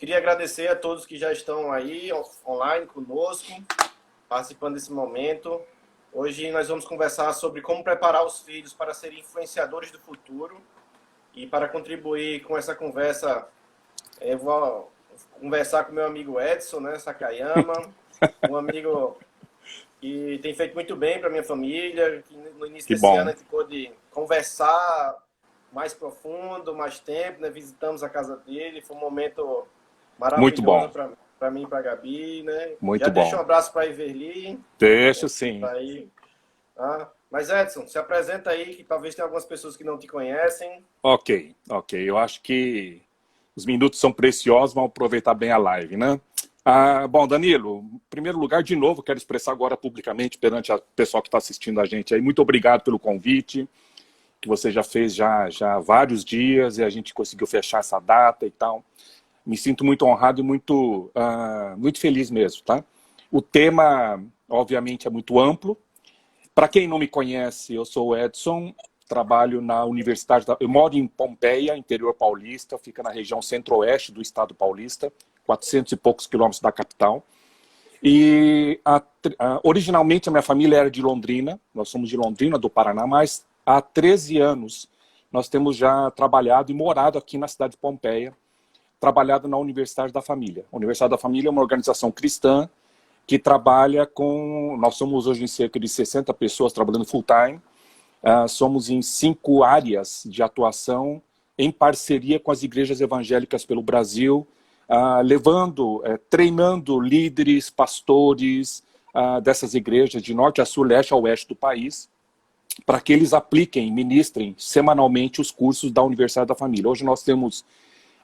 Queria agradecer a todos que já estão aí online conosco, participando desse momento. Hoje nós vamos conversar sobre como preparar os filhos para serem influenciadores do futuro. E para contribuir com essa conversa, eu vou conversar com meu amigo Edson, né, Sakayama, um amigo que tem feito muito bem para minha família, que no início Que desse bom. ano a gente pôde conversar mais profundo, mais tempo, né? Visitamos a casa dele, foi um momento Muito maravilhoso bom. para mim e para a Gabi, né? Já Muito deixa bom. um abraço para a Everly, Deixa né, que sim. tá aí. Tá? Mas Edson, se apresenta aí, que talvez tenha algumas pessoas que não te conhecem. Ok. Eu acho que os minutos são preciosos, vamos aproveitar bem a live, né? Bom, Danilo, em primeiro lugar, de novo, quero expressar agora publicamente perante o pessoal que está assistindo a gente aí, muito obrigado pelo convite, que você já fez já há vários dias e a gente conseguiu fechar essa data e tal. Me sinto muito honrado e muito feliz mesmo, tá? O tema, obviamente, é muito amplo. Para quem não me conhece, eu sou o Edson, trabalho na Universidade eu moro em Pompeia, interior paulista, fica na região centro-oeste do estado paulista, 400 e poucos quilômetros da capital. E originalmente a minha família era de Londrina, nós somos de Londrina, do Paraná, mas há 13 anos nós temos já trabalhado e morado aqui na cidade de Pompeia, trabalhado na Universidade da Família. A Universidade da Família é uma organização cristã que trabalha com... Nós somos hoje em cerca de 60 pessoas trabalhando full-time. Somos em 5 áreas de atuação em parceria com as igrejas evangélicas pelo Brasil, treinando líderes, pastores dessas igrejas de norte a sul, leste a oeste do país, para que eles apliquem, ministrem semanalmente os cursos da Universidade da Família. Hoje nós temos,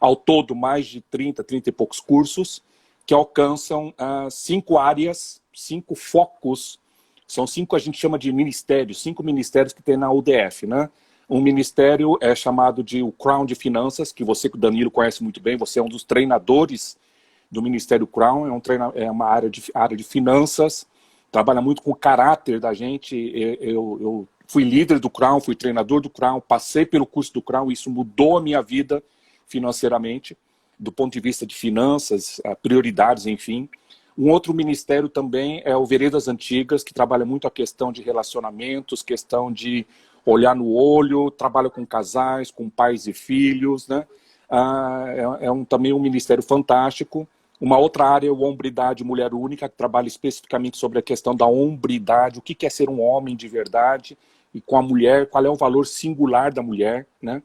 ao todo, mais de 30 e poucos cursos, que alcançam 5 áreas, 5 focos, são 5, a gente chama de ministérios, 5 ministérios que tem na UDF, né? Um ministério é chamado de o Crown de Finanças, que você, Danilo, conhece muito bem, você é um dos treinadores do Ministério Crown, é uma área de finanças, trabalha muito com o caráter da gente. Eu fui líder do Crown, fui treinador do Crown, passei pelo curso do Crown, isso mudou a minha vida financeiramente, do ponto de vista de finanças, prioridades, enfim. Um outro ministério também é o Veredas Antigas, que trabalha muito a questão de relacionamentos, questão de olhar no olho, trabalha com casais, com pais e filhos, né? Também um ministério fantástico. Uma outra área é o Hombridade Mulher Única, que trabalha especificamente sobre a questão da hombridade, o que é ser um homem de verdade, e com a mulher, qual é o valor singular da mulher, né?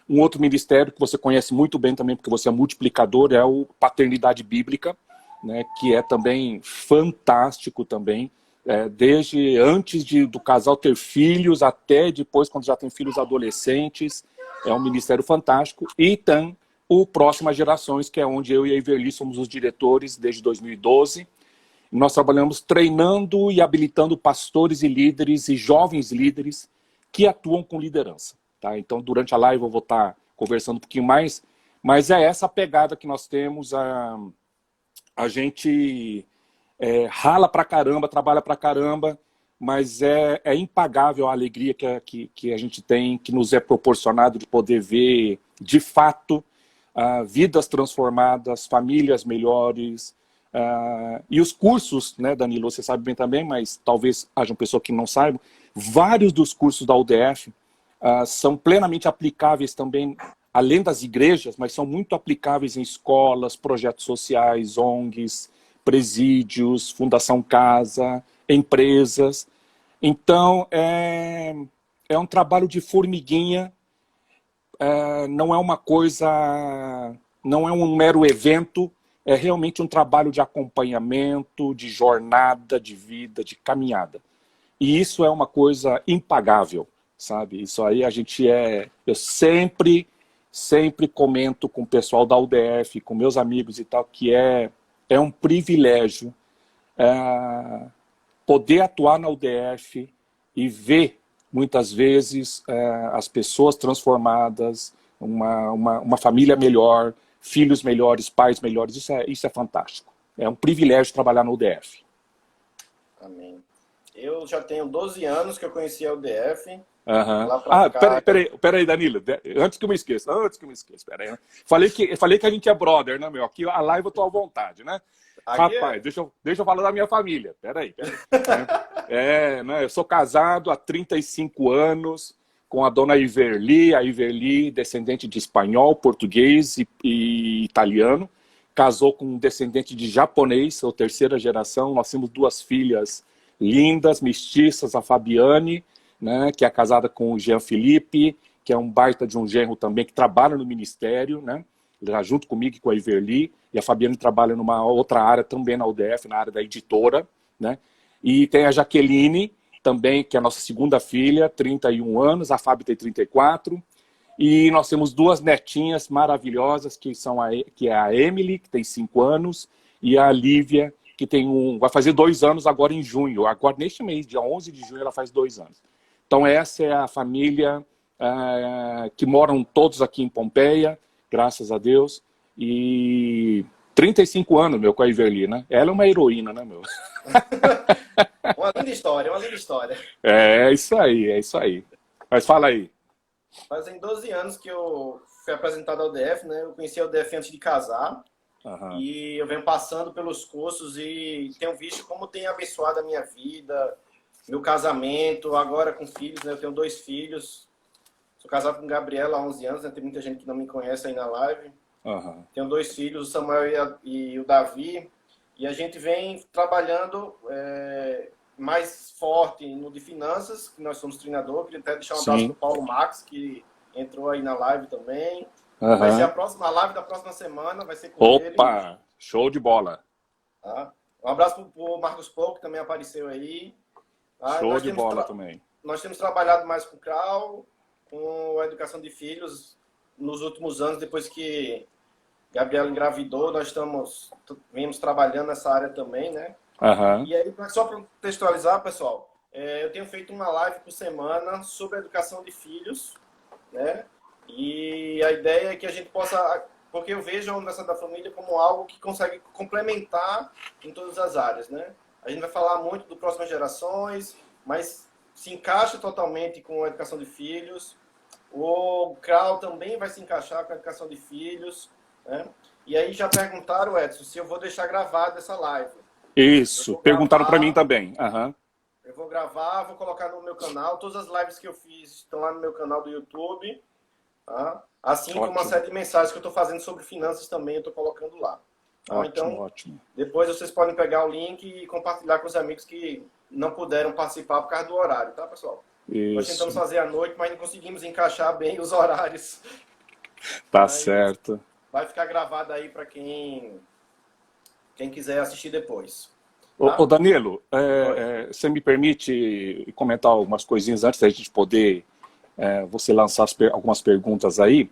Um outro ministério que você conhece muito bem também, porque você é multiplicador, é o Paternidade Bíblica, né, que é também fantástico também, desde antes do casal ter filhos, até depois, quando já tem filhos adolescentes, é um ministério fantástico. E tem o Próximas Gerações, que é onde eu e a Everly somos os diretores desde 2012. Nós trabalhamos treinando e habilitando pastores e líderes e jovens líderes que atuam com liderança. Tá? Então, durante a live eu vou estar conversando um pouquinho mais, mas é essa pegada que nós temos. A gente rala pra caramba, trabalha pra caramba, mas é impagável a alegria que a gente tem, que nos é proporcionado de poder ver, de fato, vidas transformadas, famílias melhores. E os cursos, né, Danilo, você sabe bem também, mas talvez haja uma pessoa que não saiba, vários dos cursos da UDF são plenamente aplicáveis também, além das igrejas, mas são muito aplicáveis em escolas, projetos sociais, ONGs, presídios, Fundação Casa, empresas. Então, é um trabalho de formiguinha, não é uma coisa, não é um mero evento, é realmente um trabalho de acompanhamento, de jornada, de vida, de caminhada. E isso é uma coisa impagável, sabe? Isso aí eu sempre comento com o pessoal da UDF, com meus amigos e tal, que é um privilégio poder atuar na UDF e ver, muitas vezes, as pessoas transformadas, uma família melhor, filhos melhores, pais melhores. Isso é fantástico. É um privilégio trabalhar na UDF. Amém. Eu já tenho 12 anos que eu conheci a UDF. Aham. Lá pra cá. Peraí, Danilo. Antes que eu me esqueça. Peraí, né? Falei que a gente é brother, né, meu? Aqui a live eu tô à vontade, né? Aqui Rapaz, deixa eu falar da minha família. Peraí. Né? Né? Eu sou casado há 35 anos com a dona Iverli. A Iverli, descendente de espanhol, português e italiano. Casou com um descendente de japonês, ou terceira geração. Nós temos 2 filhas lindas, mestiças, a Fabiane, né, que é casada com o Jean Felipe, que é um baita de um genro também, que trabalha no ministério, né, junto comigo e com a Iverli, e a Fabiane trabalha numa outra área também na UDF, na área da editora, né, e tem a Jaqueline, também, que é a nossa segunda filha, 31 anos, a Fábio tem 34, e nós temos 2 netinhas maravilhosas, que é a Emily, que tem 5 anos, e a Lívia, que vai fazer 2 anos agora em junho. Agora, neste mês, dia 11 de junho, ela faz 2 anos. Então, essa é a família que moram todos aqui em Pompeia, graças a Deus. E 35 anos, meu, com a Iverli, né? Ela é uma heroína, né, meu? Uma linda história, uma linda história. É isso aí. Mas fala aí. Fazem 12 anos que eu fui apresentado ao DF, né? Eu conheci o DF antes de casar. Uhum. E eu venho passando pelos cursos e tenho visto como tem abençoado a minha vida, meu casamento, agora com filhos, né? Eu tenho 2 filhos. Sou casado com Gabriela há 11 anos, né? Tem muita gente que não me conhece aí na live. Uhum. Tenho 2 filhos, o Samuel e o Davi. E a gente vem trabalhando mais forte no de finanças, que nós somos treinador. Queria até deixar um abraço para o Paulo Max, que entrou aí na live também. Uhum. Vai ser a live da próxima semana, vai ser com ele. Opa, show de bola. Tá? Um abraço para o Marcos Pouco, que também apareceu aí. Tá? Show de bola também. Nós temos trabalhado mais com o CRAU, com a educação de filhos nos últimos anos, depois que Gabriela engravidou, nós vimos trabalhando nessa área também, né? Uhum. E aí, só para contextualizar, pessoal, eu tenho feito uma live por semana sobre a educação de filhos, né? E a ideia é que a gente possa... Porque eu vejo a Universidade da Família como algo que consegue complementar em todas as áreas, né? A gente vai falar muito do Próximas Gerações, mas se encaixa totalmente com a educação de filhos. O CRAU também vai se encaixar com a educação de filhos, né? E aí já perguntaram, Edson, se eu vou deixar gravado essa live. Isso, perguntaram para mim também. Uhum. Eu vou gravar, vou colocar no meu canal. Todas as lives que eu fiz estão lá no meu canal do YouTube. Tá? Assim como uma série de mensagens que eu estou fazendo sobre finanças também, eu estou colocando lá. Tá? Ótimo. Depois vocês podem pegar o link e compartilhar com os amigos que não puderam participar por causa do horário, tá, pessoal? Isso. Nós tentamos fazer à noite, mas não conseguimos encaixar bem os horários. Tá certo. Vai ficar gravado aí para quem quiser assistir depois. Tá? Ô Danilo, você me permite comentar algumas coisinhas antes da gente poder você lançar algumas perguntas aí?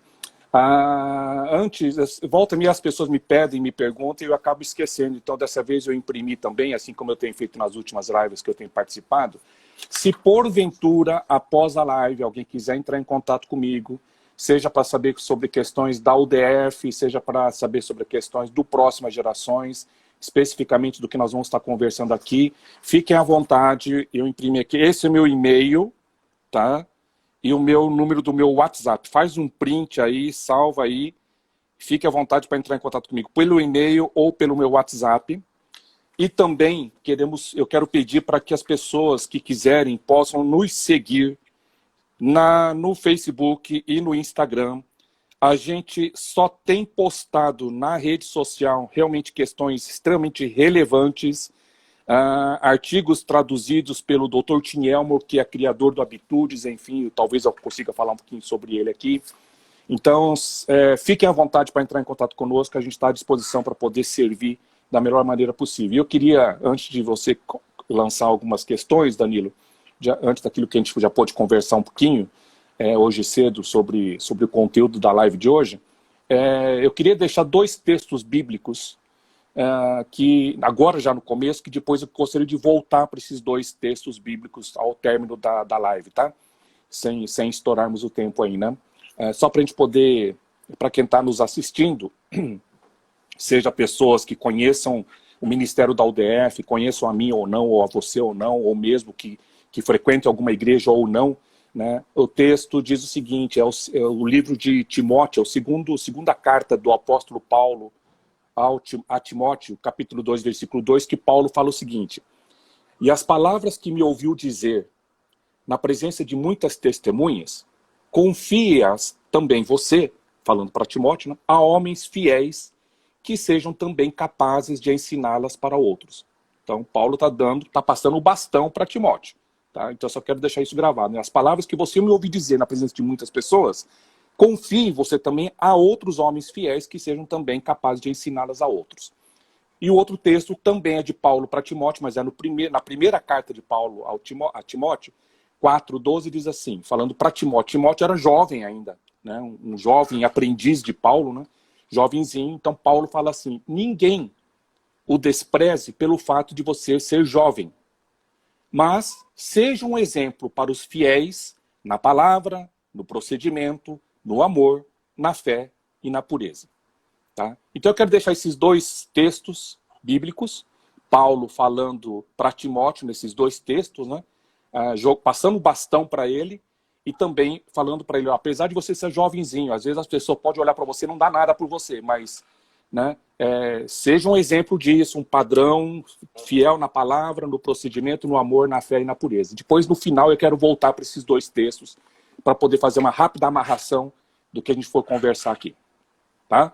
Antes, volta e meia as pessoas me pedem, me perguntam e eu acabo esquecendo. Então, dessa vez eu imprimi também, assim como eu tenho feito nas últimas lives que eu tenho participado. Se porventura, após a live, alguém quiser entrar em contato comigo, seja para saber sobre questões da UDF, seja para saber sobre questões do Próximas Gerações, especificamente do que nós vamos estar conversando aqui, fiquem à vontade, eu imprimi aqui, esse é o meu e-mail, tá? E o meu número do meu WhatsApp. Faz um print aí, salva aí, fique à vontade para entrar em contato comigo pelo e-mail ou pelo meu WhatsApp. E também eu quero pedir para que as pessoas que quiserem possam nos seguir no Facebook e no Instagram. A gente só tem postado na rede social realmente questões extremamente relevantes, artigos traduzidos pelo Dr. Tinielmo, que é criador do Habitudes, enfim, talvez eu consiga falar um pouquinho sobre ele aqui. Então, fiquem à vontade para entrar em contato conosco, a gente está à disposição para poder servir da melhor maneira possível. Eu queria, antes de você lançar algumas questões, Danilo, antes daquilo que a gente já pôde conversar um pouquinho, hoje cedo, sobre o conteúdo da live de hoje, eu queria deixar 2 textos bíblicos, que agora já no começo, que depois eu gostaria de voltar para esses 2 textos bíblicos ao término da live, tá? Sem estourarmos o tempo aí, né? Só para a gente poder, para quem está nos assistindo, seja pessoas que conheçam o Ministério da UDF, conheçam a mim ou não, ou a você ou não, ou mesmo que frequentem alguma igreja ou não, né? O texto diz o seguinte, é o livro de Timóteo, segunda carta do apóstolo Paulo a Timóteo, capítulo 2, versículo 2, que Paulo fala o seguinte: e as palavras que me ouviu dizer na presença de muitas testemunhas, confie-as também você, falando para Timóteo, né, a homens fiéis que sejam também capazes de ensiná-las para outros. Então, Paulo está passando o bastão para Timóteo. Tá? Então, eu só quero deixar isso gravado, né? As palavras que você me ouviu dizer na presença de muitas pessoas, confie você também a outros homens fiéis que sejam também capazes de ensiná-las a outros. E o outro texto também é de Paulo para Timóteo, mas é na primeira carta de Paulo a Timóteo, 4:12, diz assim, falando para Timóteo. Timóteo era jovem ainda, né? Um jovem aprendiz de Paulo, né? Jovenzinho. Então Paulo fala assim: ninguém o despreze pelo fato de você ser jovem, mas seja um exemplo para os fiéis na palavra, no procedimento, no amor, na fé e na pureza. Tá? Então eu quero deixar esses dois textos bíblicos, Paulo falando para Timóteo nesses dois textos, né? Passando o bastão para ele e também falando para ele, ó, apesar de você ser jovenzinho, às vezes as pessoas podem olhar para você e não dá nada por você, mas, né, seja um exemplo disso, um padrão fiel na palavra, no procedimento, no amor, na fé e na pureza. Depois, no final, eu quero voltar para esses dois textos para poder fazer uma rápida amarração do que a gente for conversar aqui. Tá?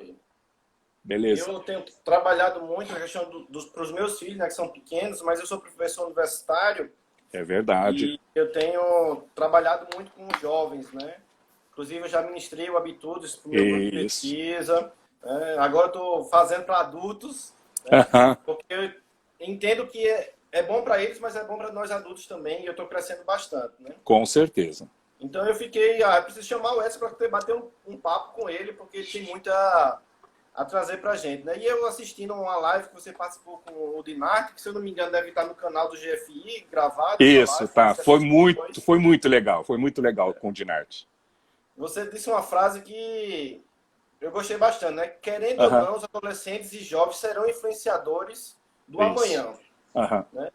Beleza. Eu tenho trabalhado muito na questão para os meus filhos, né, que são pequenos, mas eu sou professor universitário. É verdade. E eu tenho trabalhado muito com os jovens, né? Inclusive, eu já ministrei o Habitudes para o meu grupo de pesquisa. Agora eu estou fazendo para adultos, né? Porque eu entendo que é bom para eles, mas é bom para nós adultos também, e eu estou crescendo bastante, né? Com certeza. Então eu fiquei, eu preciso chamar o Edson para bater um papo com ele, porque ele tem muito a trazer pra gente, né? E eu assistindo uma live que você participou com o Dinarte, que se eu não me engano deve estar no canal do GFI, gravado. Isso, live, tá. Foi muito legal com o Dinarte. Você disse uma frase que eu gostei bastante, né? Querendo ou não, os adolescentes e jovens serão influenciadores do amanhã. Né?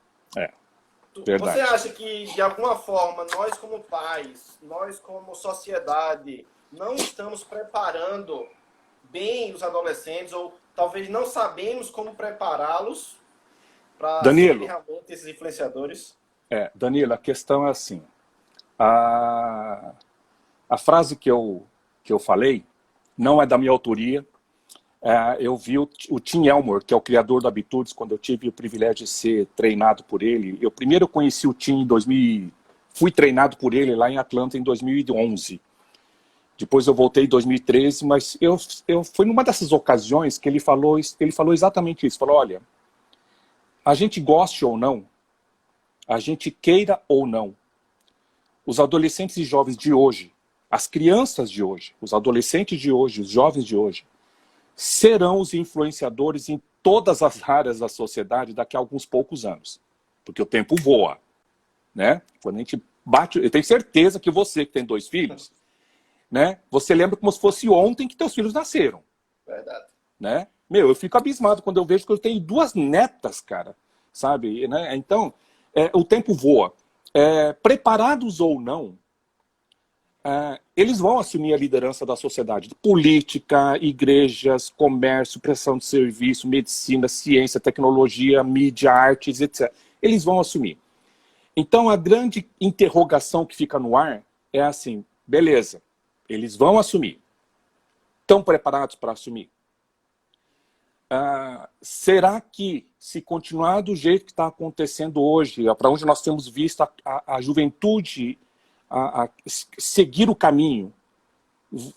Verdade. Você acha que, de alguma forma, nós como pais, nós como sociedade, não estamos preparando bem os adolescentes, ou talvez não sabemos como prepará-los para serem realmente esses influenciadores? Danilo, a questão é assim, a frase que eu falei não é da minha autoria. Eu vi o Tim Elmore, que é o criador do Habitudes, quando eu tive o privilégio de ser treinado por ele. Primeiro eu conheci o Tim em 2000, fui treinado por ele lá em Atlanta em 2011. Depois eu voltei em 2013, mas eu fui numa dessas ocasiões que ele falou exatamente isso. Falou, olha, a gente goste ou não, a gente queira ou não, os adolescentes e jovens de hoje, as crianças de hoje, os adolescentes de hoje, os jovens de hoje, serão os influenciadores em todas as áreas da sociedade daqui a alguns poucos anos. Porque o tempo voa, né? Quando a gente bate... Eu tenho certeza que você que tem 2 filhos... Né? Você lembra como se fosse ontem que teus filhos nasceram. Verdade. Né? Meu, eu fico abismado quando eu vejo que eu tenho 2 netas, cara. Sabe? Né? Então, o tempo voa. Preparados ou não, eles vão assumir a liderança da sociedade. Política, igrejas, comércio, prestação de serviço, medicina, ciência, tecnologia, mídia, artes, etc. Eles vão assumir. Então, a grande interrogação que fica no ar é assim, beleza. Eles vão assumir. Estão preparados para assumir? Será que, se continuar do jeito que está acontecendo hoje, para onde nós temos visto a juventude a seguir o caminho,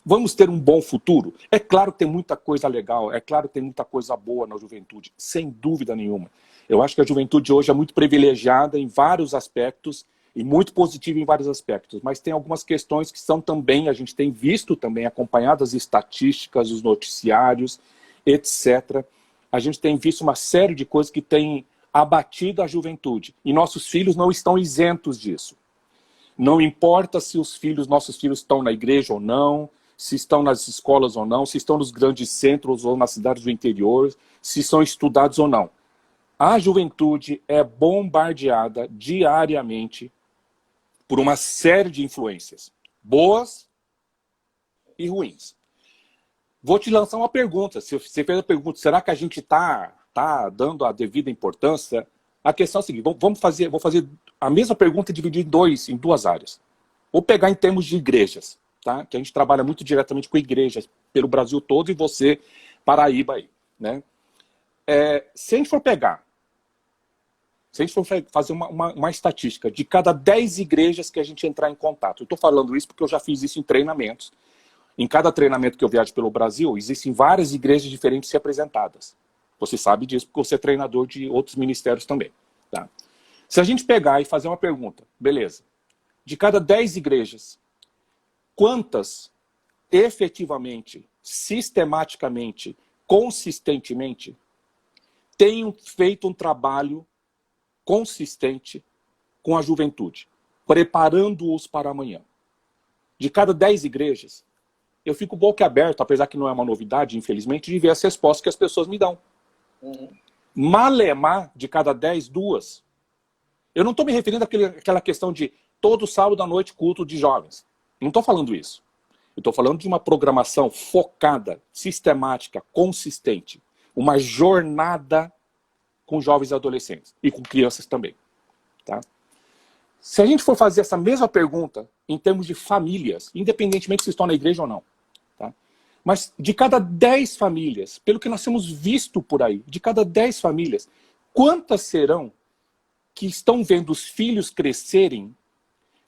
vamos ter um bom futuro? É claro que tem muita coisa legal, é claro que tem muita coisa boa na juventude, sem dúvida nenhuma. Eu acho que a juventude hoje é muito privilegiada em vários aspectos, e muito positivo em vários aspectos, mas tem algumas questões que são também, a gente tem visto também, acompanhado as estatísticas, os noticiários, etc. A gente tem visto uma série de coisas que têm abatido a juventude, e nossos filhos não estão isentos disso. Não importa se nossos filhos estão na igreja ou não, se estão nas escolas ou não, se estão nos grandes centros ou nas cidades do interior, se são estudados ou não. A juventude é bombardeada diariamente por uma série de influências, boas e ruins. Vou te lançar uma pergunta. Se você fez a pergunta, será que a gente está dando a devida importância? A questão é a seguinte, vou fazer a mesma pergunta dividida em duas áreas. Vou pegar em termos de igrejas, tá? Que a gente trabalha muito diretamente com igrejas pelo Brasil todo e você, Paraíba aí, né? Se a gente for fazer uma estatística de cada 10 igrejas que a gente entrar em contato, eu estou falando isso porque eu já fiz isso em treinamentos. Em cada treinamento que eu viajo pelo Brasil, existem várias igrejas diferentes representadas. Você sabe disso porque você é treinador de outros ministérios também. Tá? Se a gente pegar e fazer uma pergunta, beleza, de cada 10 igrejas, quantas efetivamente, sistematicamente, consistentemente, tenham feito um trabalho consistente com a juventude, preparando-os para amanhã? De cada 10 igrejas, eu fico boquiaberto, apesar que não é uma novidade, infelizmente, de ver as respostas que as pessoas me dão. Malemar, de cada 10, 2. Eu não estou me referindo àquela questão de todo sábado à noite culto de jovens. Não estou falando isso. Eu estou falando de uma programação focada, sistemática, consistente. Uma jornada com jovens e adolescentes. E com crianças também. Tá? Se a gente for fazer essa mesma pergunta em termos de famílias, independentemente se estão na igreja ou não, tá? Mas de cada 10 famílias, pelo que nós temos visto por aí, de cada 10 famílias, quantas serão que estão vendo os filhos crescerem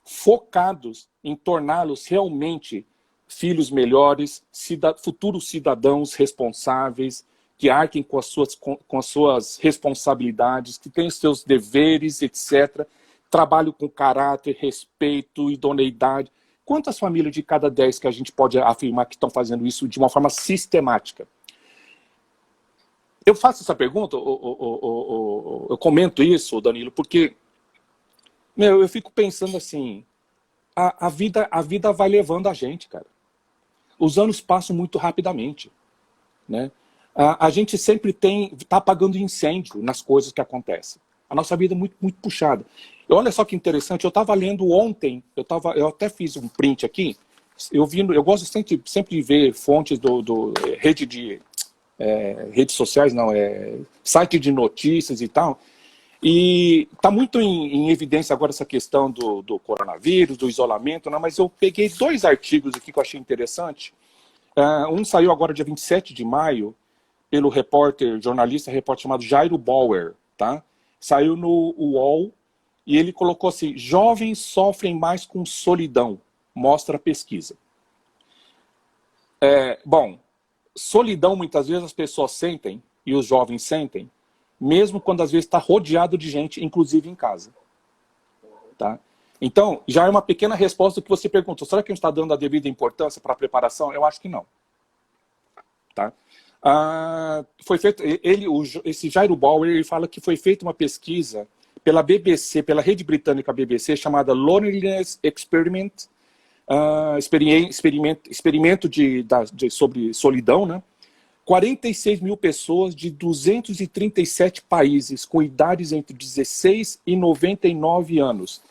focados em torná-los realmente filhos melhores, futuros cidadãos responsáveis, que arquem com as suas responsabilidades, que têm os seus deveres, etc., trabalho com caráter, respeito, idoneidade. Quantas famílias de cada 10 que a gente pode afirmar que estão fazendo isso de uma forma sistemática? Eu faço essa pergunta, eu comento isso, Danilo, porque eu fico pensando assim, a vida vai levando a gente, cara. Os anos passam muito rapidamente, né? A gente sempre está apagando incêndio nas coisas que acontecem. A nossa vida é muito, muito puxada. E olha só que interessante, eu estava lendo ontem, eu até fiz um print aqui, eu gosto sempre de ver fontes redes sociais, site de notícias e tal, e está muito em evidência agora essa questão do coronavírus, do isolamento, né? Mas eu peguei 2 artigos aqui que eu achei interessante. Um saiu agora dia 27 de maio, pelo jornalista chamado Jairo Bauer, tá? Saiu no UOL, e ele colocou assim, jovens sofrem mais com solidão, mostra a pesquisa. Bom, solidão muitas vezes as pessoas sentem, e os jovens sentem, mesmo quando às vezes está rodeado de gente, inclusive em casa. Tá? Então, já é uma pequena resposta que você perguntou, será que a gente está dando a devida importância para a preparação? Eu acho que não. Tá? Foi feito, esse Jairo Bauer, ele fala que foi feita uma pesquisa pela BBC, pela rede britânica BBC, chamada Loneliness Experiment, experimento sobre solidão, né? 46 mil pessoas de 237 países, com idades entre 16 e 99 anos.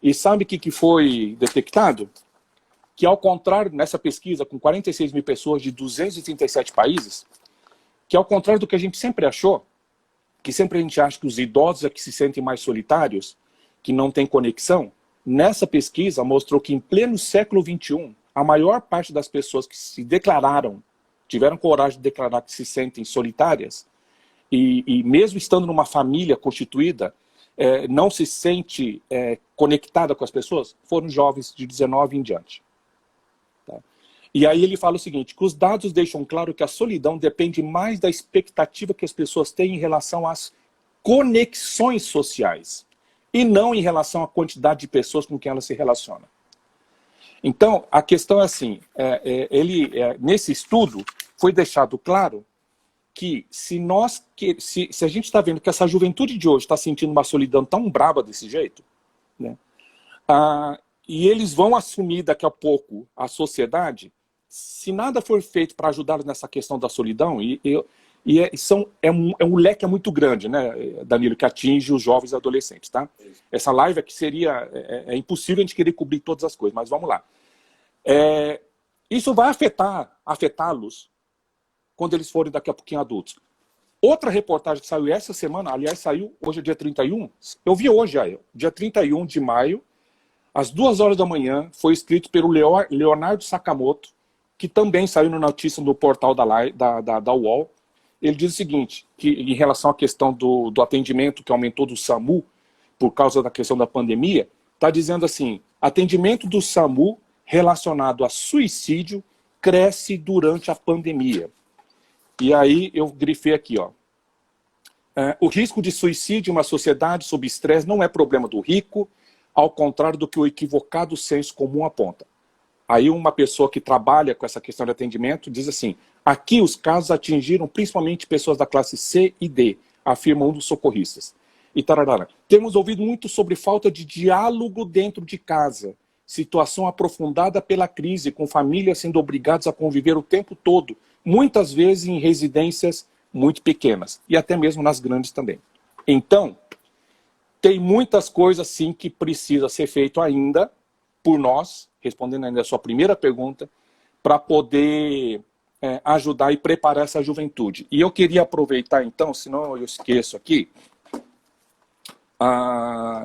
E sabe o que foi detectado? Que ao contrário, nessa pesquisa, com 46 mil pessoas de 237 países, que ao contrário do que a gente sempre achou, que sempre a gente acha que os idosos é que se sentem mais solitários, que não tem conexão, nessa pesquisa mostrou que em pleno século XXI, a maior parte das pessoas que se declararam, tiveram coragem de declarar que se sentem solitárias, e mesmo estando numa família constituída, não se sente conectada com as pessoas, foram jovens de 19 em diante. Tá? E aí ele fala o seguinte, que os dados deixam claro que a solidão depende mais da expectativa que as pessoas têm em relação às conexões sociais, e não em relação à quantidade de pessoas com quem elas se relacionam. Então, a questão é assim, nesse estudo foi deixado claro que se a gente está vendo que essa juventude de hoje está sentindo uma solidão tão braba desse jeito, né, e eles vão assumir daqui a pouco a sociedade, se nada for feito para ajudá-los nessa questão da solidão, e E um leque é muito grande, né, Danilo, que atinge os jovens e adolescentes, tá? Essa live aqui seria... É impossível a gente querer cobrir todas as coisas, mas vamos lá. Isso vai afetá-los quando eles forem daqui a pouquinho adultos. Outra reportagem que saiu essa semana, aliás, saiu hoje é dia 31, eu vi hoje, dia 31 de maio, às 2 horas da manhã, foi escrito pelo Leonardo Sakamoto, que também saiu na notícia no portal da UOL. Ele diz o seguinte, que em relação à questão do atendimento que aumentou do SAMU, por causa da questão da pandemia, está dizendo assim, atendimento do SAMU relacionado a suicídio cresce durante a pandemia. E aí eu grifei aqui, ó. O risco de suicídio em uma sociedade sob estresse não é problema do rico, ao contrário do que o equivocado senso comum aponta. Aí uma pessoa que trabalha com essa questão de atendimento diz assim, aqui os casos atingiram principalmente pessoas da classe C e D, afirma um dos socorristas. E tararara. Temos ouvido muito sobre falta de diálogo dentro de casa, situação aprofundada pela crise, com famílias sendo obrigadas a conviver o tempo todo, muitas vezes em residências muito pequenas, e até mesmo nas grandes também. Então, tem muitas coisas, sim, que precisa ser feito ainda por nós, respondendo ainda a sua primeira pergunta, para poder ajudar e preparar essa juventude. E eu queria aproveitar, então, senão eu esqueço aqui,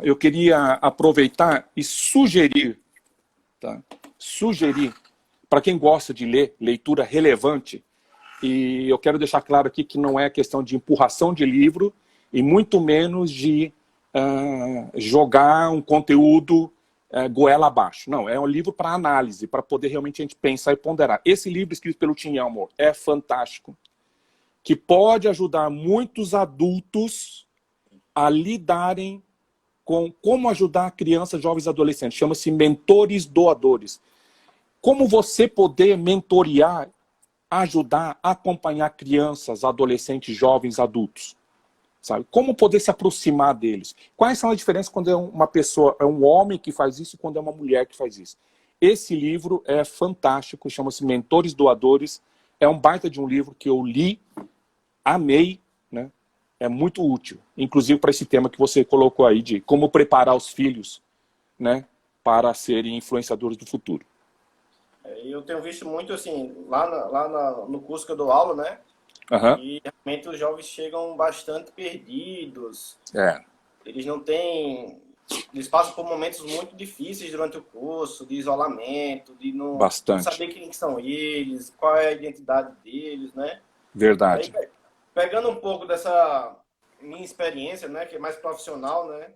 eu queria aproveitar e sugerir, tá? Sugerir, para quem gosta de ler, leitura relevante, e eu quero deixar claro aqui que não é questão de empurração de livro, e muito menos de jogar um conteúdo goela abaixo. Não, é um livro para análise, para poder realmente a gente pensar e ponderar. Esse livro escrito pelo Tim Elmore é fantástico, que pode ajudar muitos adultos a lidarem com como ajudar crianças, jovens e adolescentes. Chama-se Mentores Doadores. Como você poder mentorear, ajudar, acompanhar crianças, adolescentes, jovens, adultos. Sabe? Como poder se aproximar deles? Quais são as diferenças quando é uma pessoa, é um homem que faz isso e quando é uma mulher que faz isso? Esse livro é fantástico, chama-se Mentores Doadores. É um baita de um livro que eu li, amei, né? É muito útil, inclusive para esse tema que você colocou aí de como preparar os filhos, né, para serem influenciadores do futuro. Eu tenho visto muito assim, no curso que eu dou aula, né? Uhum. E realmente os jovens chegam bastante perdidos. Eles não têm... Eles passam por momentos muito difíceis durante o curso, de isolamento, de não saber quem são eles, qual é a identidade deles, né? Verdade. Aí, pegando um pouco dessa minha experiência, né, que é mais profissional, né?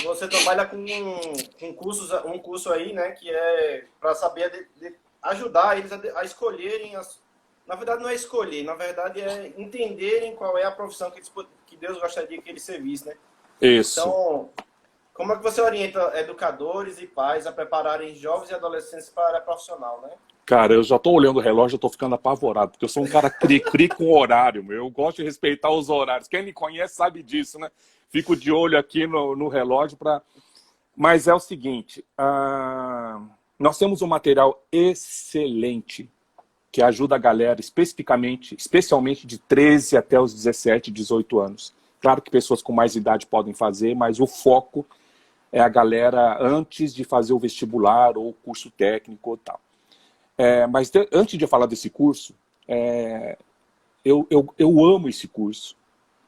Você trabalha com um curso aí, né, que é para saber ajudar eles a escolherem na verdade não é escolher, na verdade é entenderem qual é a profissão que Deus gostaria que eles servissem, né? Isso. Então, como é que você orienta educadores e pais a prepararem jovens e adolescentes para a área profissional, né? Cara, eu já tô olhando o relógio, eu tô ficando apavorado, porque eu sou um cara cri-cri com horário, meu. Eu gosto de respeitar os horários. Quem me conhece sabe disso, né? Fico de olho aqui no relógio para... Mas é o seguinte, nós temos um material excelente que ajuda a galera, especialmente de 13 até os 17, 18 anos. Claro que pessoas com mais idade podem fazer, mas o foco é a galera antes de fazer o vestibular ou o curso técnico e tal. Mas antes de eu falar desse curso, eu amo esse curso.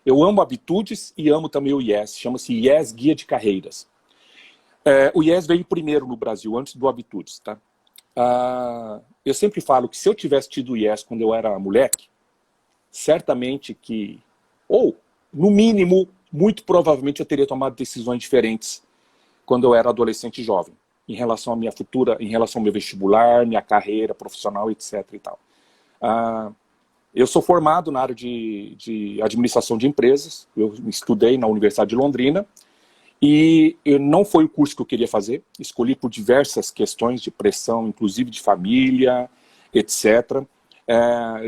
Eu amo Habitudes e amo também o IES. Chama-se IES Guia de Carreiras. O IES veio primeiro no Brasil, antes do Habitudes. Tá? Eu sempre falo que se eu tivesse tido o IES quando eu era moleque, certamente que... Ou, no mínimo, muito provavelmente eu teria tomado decisões diferentes quando eu era adolescente e jovem. Em relação à minha futura, em relação ao meu vestibular, minha carreira profissional, etc. e tal. Eu sou formado na área de administração de empresas, eu estudei na Universidade de Londrina, e não foi o curso que eu queria fazer, escolhi por diversas questões de pressão, inclusive de família, etc.,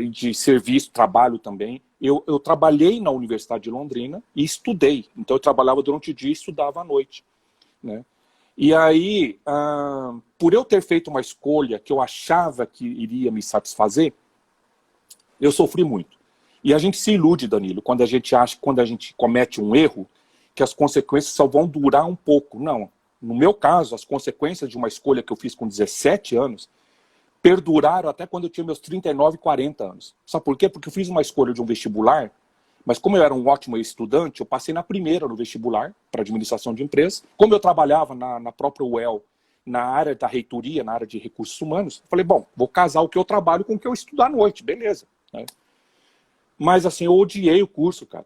de serviço, trabalho também. Eu trabalhei na Universidade de Londrina e estudei, então eu trabalhava durante o dia e estudava à noite, né? E aí, por eu ter feito uma escolha que eu achava que iria me satisfazer, Eu sofri muito. E a gente se ilude, Danilo, quando a gente acha que quando a gente comete um erro, que as consequências só vão durar um pouco. Não. No meu caso, as consequências de uma escolha que eu fiz com 17 anos perduraram até quando eu tinha meus 39, 40 anos. Sabe por quê? Porque eu fiz uma escolha de um vestibular, mas como eu era um ótimo estudante, eu passei na primeira no vestibular para administração de empresas. Como eu trabalhava na própria UEL, na área da reitoria, na área de recursos humanos, eu falei, bom, vou casar o que eu trabalho com o que eu estudo à noite, beleza. Né? Mas assim, eu odiei o curso, cara.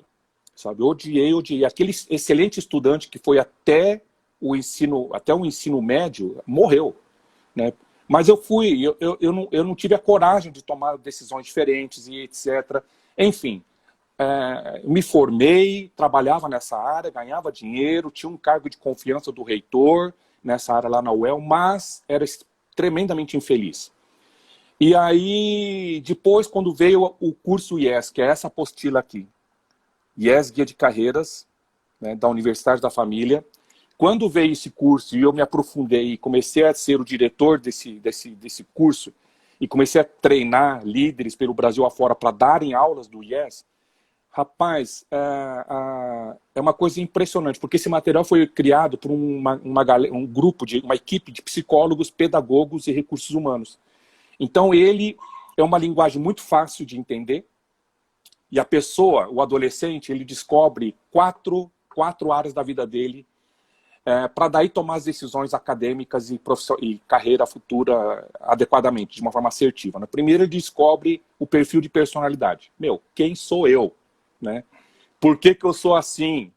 Sabe? Eu odiei. Aquele excelente estudante que foi até o ensino médio, morreu. Né? Mas eu não tive a coragem de tomar decisões diferentes e etc. Enfim, me formei, trabalhava nessa área, ganhava dinheiro, tinha um cargo de confiança do reitor nessa área lá na UEL, mas era tremendamente infeliz. E aí, depois, quando veio o curso IES, que é essa apostila aqui, IES Guia de Carreiras, né, da Universidade da Família, quando veio esse curso e eu me aprofundei e comecei a ser o diretor desse curso e comecei a treinar líderes pelo Brasil afora para darem aulas do IES, rapaz, é uma coisa impressionante, porque esse material foi criado por uma equipe de psicólogos, pedagogos e recursos humanos. Então ele é uma linguagem muito fácil de entender e a pessoa, o adolescente, ele descobre quatro áreas da vida dele para daí tomar as decisões acadêmicas e carreira futura adequadamente, de uma forma assertiva. Na primeira, ele descobre o perfil de personalidade. Quem sou eu? Né? Por que eu sou assim?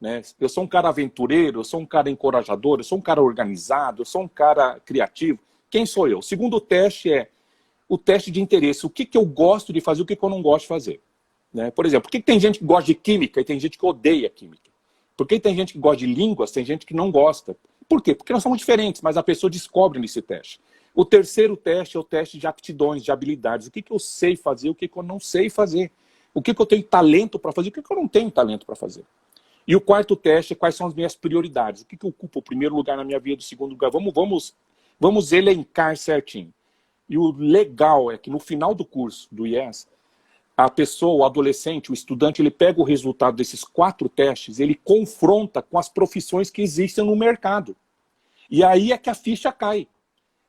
Né? Eu sou um cara aventureiro, eu sou um cara encorajador, eu sou um cara organizado, eu sou um cara criativo. Quem sou eu? O segundo teste é o teste de interesse. O que eu gosto de fazer, o que eu não gosto de fazer. Né? Por exemplo, por que tem gente que gosta de química e tem gente que odeia química? Por que tem gente que gosta de línguas, tem gente que não gosta? Por quê? Porque nós somos diferentes, mas a pessoa descobre nesse teste. O terceiro teste é o teste de aptidões, de habilidades. O que eu sei fazer, o que eu não sei fazer. O que eu tenho talento para fazer, o que eu não tenho talento para fazer. E o quarto teste é quais são as minhas prioridades. O que ocupa o primeiro lugar na minha vida, o segundo lugar. Vamos elencar certinho. E o legal é que no final do curso do IES, a pessoa, o adolescente, o estudante, ele pega o resultado desses 4 testes, ele confronta com as profissões que existem no mercado. E aí é que a ficha cai.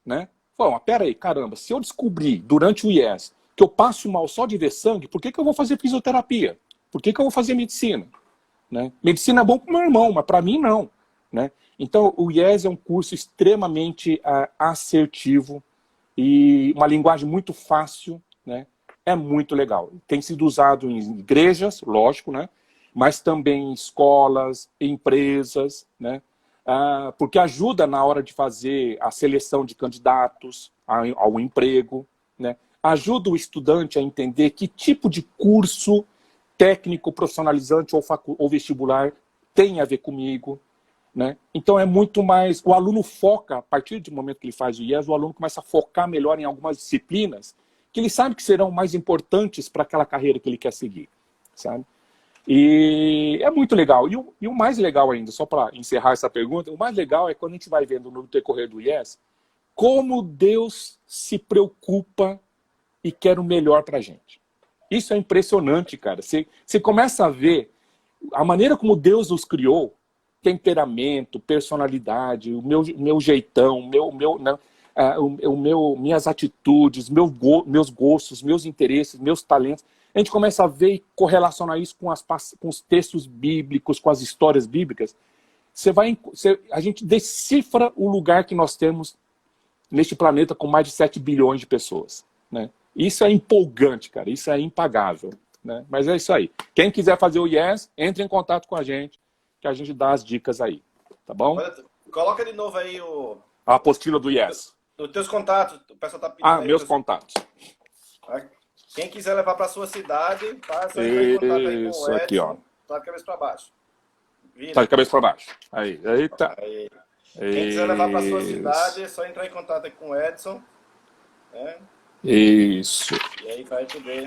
Né? Fala, peraí, caramba, se eu descobrir durante o IES que eu passo mal só de ver sangue, por que eu vou fazer fisioterapia? Por que eu vou fazer medicina? Né? Medicina é bom para o meu irmão, mas para mim não. Né? Então o IES é um curso extremamente assertivo e uma linguagem muito fácil, né? É muito legal. Tem sido usado em igrejas, lógico, né? Mas também em escolas, empresas, né? Porque ajuda na hora de fazer a seleção de candidatos ao emprego, né? Ajuda o estudante a entender que tipo de curso técnico, profissionalizante ou vestibular tem a ver comigo, né? Então é muito mais... O aluno foca, a partir do momento que ele faz o IES, o aluno começa a focar melhor em algumas disciplinas que ele sabe que serão mais importantes para aquela carreira que ele quer seguir, sabe? E é muito legal. E o mais legal ainda, só para encerrar essa pergunta, o mais legal é quando a gente vai vendo no decorrer do IES, como Deus se preocupa e quer o melhor para a gente. Isso é impressionante, cara. Você começa a ver a maneira como Deus nos criou, temperamento, personalidade, o meu jeitão, minhas atitudes, meus gostos, meus interesses, meus talentos. A gente começa a ver e correlacionar isso com os textos bíblicos, com as histórias bíblicas. A gente decifra o lugar que nós temos neste planeta com mais de 7 bilhões de pessoas. Né? Isso é empolgante, cara. Isso é impagável. Né? Mas é isso aí. Quem quiser fazer o IES, entre em contato com a gente, que a gente dá as dicas aí. Tá bom? Coloca de novo aí a apostila do IES. Os teus contatos, o pessoal tá pedindo. Meus contatos. Quem quiser levar para sua cidade, passa aí em contato aí com o Edson. Aqui, ó. Tá de cabeça para baixo. Vira. Tá de cabeça para baixo. Aí, eita. Aí. Quem quiser levar para sua cidade, é só entrar em contato aí com o Edson. Né? Isso. E aí vai poder.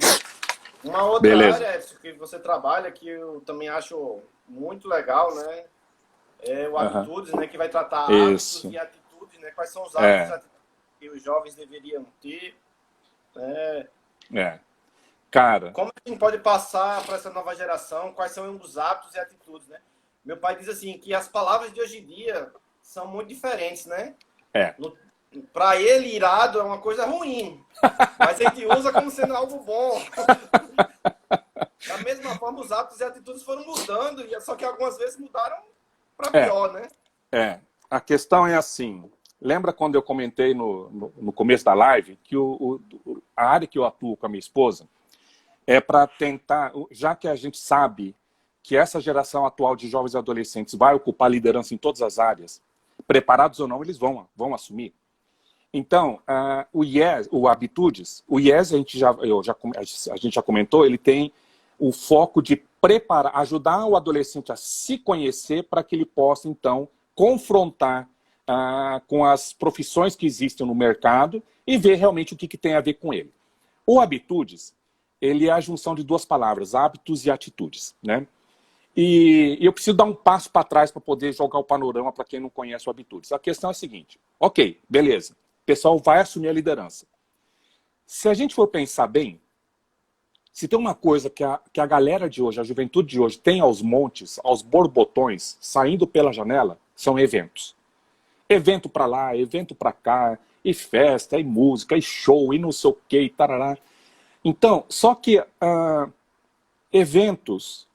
Uma outra área, Edson, que você trabalha, que eu também acho muito legal, né? É o Atitudes, né? Que vai tratar hábitos e atitudes, né? Quais são os hábitos que os jovens deveriam ter. Cara, Como a gente pode passar para essa nova geração, quais são os hábitos e atitudes, né? Meu pai diz assim, que as palavras de hoje em dia são muito diferentes, né? é, Para ele, irado é uma coisa ruim, mas a gente usa como sendo algo bom. Da mesma forma, os hábitos e atitudes foram mudando, só que algumas vezes mudaram para é, pior, né? a questão é assim, lembra quando eu comentei no começo da live que a área que eu atuo com a minha esposa é para tentar, já que a gente sabe que essa geração atual de jovens e adolescentes vai ocupar liderança em todas as áreas, preparados ou não, eles vão assumir. Então, o IES, o Habitudes, o IES, a gente já comentou, ele tem o foco de preparar, ajudar o adolescente a se conhecer para que ele possa, então, confrontar com as profissões que existem no mercado e ver realmente o que tem a ver com ele. O Habitudes, ele é a junção de duas palavras, hábitos e atitudes, né? E eu preciso dar um passo para trás para poder jogar o panorama para quem não conhece o Habitudes. A questão é a seguinte, ok, beleza, o pessoal vai assumir a liderança. Se a gente for pensar bem, se tem uma coisa que a galera de hoje, a juventude de hoje, tem aos montes, aos borbotões, saindo pela janela, são eventos. Evento para lá, evento para cá, e festa, e música, e show, e não sei o que, e tarará. Então, só que eventos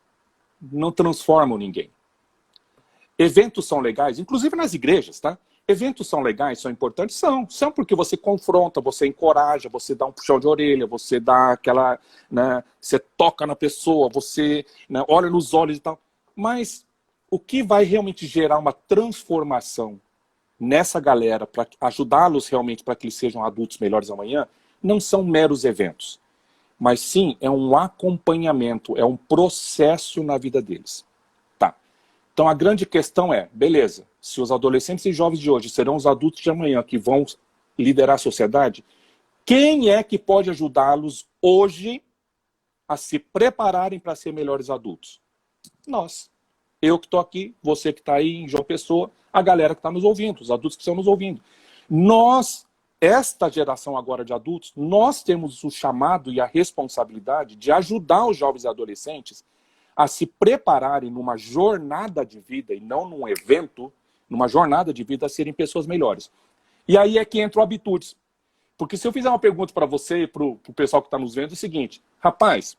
não transformam ninguém. Eventos são legais, inclusive nas igrejas, tá? Eventos são legais, são importantes? São porque você confronta, você encoraja, você dá um puxão de orelha, você dá aquela, né, você toca na pessoa, você, né, olha nos olhos e tal. Mas o que vai realmente gerar uma transformação nessa galera para ajudá-los realmente para que eles sejam adultos melhores amanhã, não são meros eventos, mas sim é um acompanhamento, é um processo na vida deles. Tá. Então a grande questão é, beleza, se os adolescentes e jovens de hoje serão os adultos de amanhã que vão liderar a sociedade, quem é que pode ajudá-los hoje a se prepararem para ser melhores adultos? Nós. Eu que estou aqui, você que está aí em João Pessoa, a galera que está nos ouvindo, os adultos que estão nos ouvindo. Nós, esta geração agora de adultos, nós temos o chamado e a responsabilidade de ajudar os jovens e adolescentes a se prepararem numa jornada de vida, e não num evento, numa jornada de vida a serem pessoas melhores. E aí é que entra o Habitudes. Porque se eu fizer uma pergunta para você e para o pessoal que está nos vendo, é o seguinte, rapaz,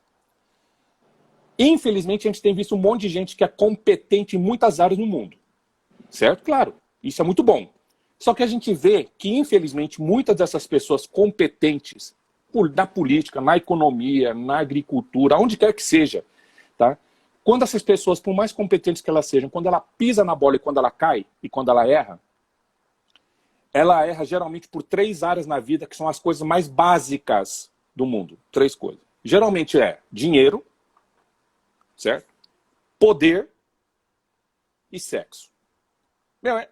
infelizmente a gente tem visto um monte de gente que é competente em muitas áreas no mundo. Certo? Claro, isso é muito bom. Só que a gente vê que, infelizmente, muitas dessas pessoas competentes na política, na economia, na agricultura, onde quer que seja, tá? Quando essas pessoas, por mais competentes que elas sejam, quando ela pisa na bola e quando ela cai, e quando ela erra geralmente por 3 áreas na vida que são as coisas mais básicas do mundo. 3 coisas. Geralmente é dinheiro, certo? Poder e sexo.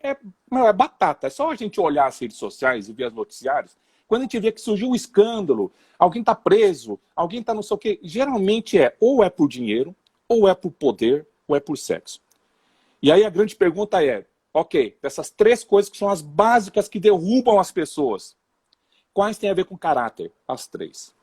É batata. É só a gente olhar as redes sociais e ver os noticiários. Quando a gente vê que surgiu um escândalo, alguém está preso, alguém está não sei o quê, geralmente ou é por dinheiro, ou é por poder, ou é por sexo. E aí a grande pergunta é, ok, dessas 3 coisas que são as básicas que derrubam as pessoas, quais têm a ver com caráter? As 3.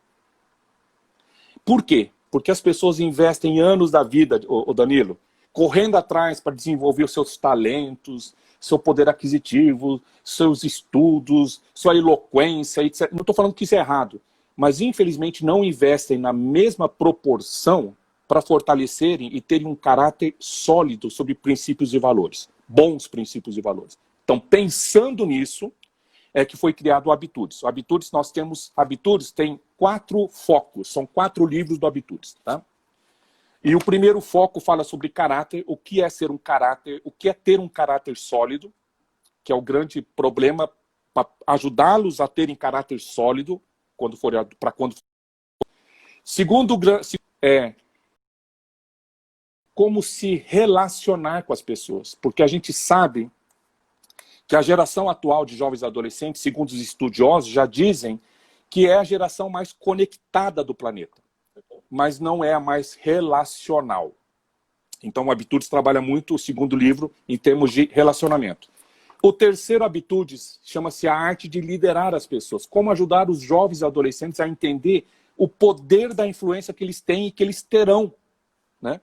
Por quê? Porque as pessoas investem anos da vida, o Danilo, correndo atrás para desenvolver os seus talentos, seu poder aquisitivo, seus estudos, sua eloquência, etc. Não estou falando que isso é errado, mas infelizmente não investem na mesma proporção para fortalecerem e terem um caráter sólido sobre princípios e valores, bons princípios e valores. Então, pensando nisso, é que foi criado o Habitudes. O Habitudes, Habitudes tem 4 focos, são 4 livros do Habitudes, tá? E o primeiro foco fala sobre caráter, o que é ser um caráter, o que é ter um caráter sólido, que é o grande problema para ajudá-los a terem caráter sólido para quando. Segundo é como se relacionar com as pessoas, porque a gente sabe que a geração atual de jovens e adolescentes, segundo os estudiosos, já dizem que é a geração mais conectada do planeta, mas não é a mais relacional. Então, o Habitudes trabalha muito, o segundo livro, em termos de relacionamento. O terceiro Habitudes chama-se A Arte de Liderar as Pessoas. Como ajudar os jovens e adolescentes a entender o poder da influência que eles têm e que eles terão, né?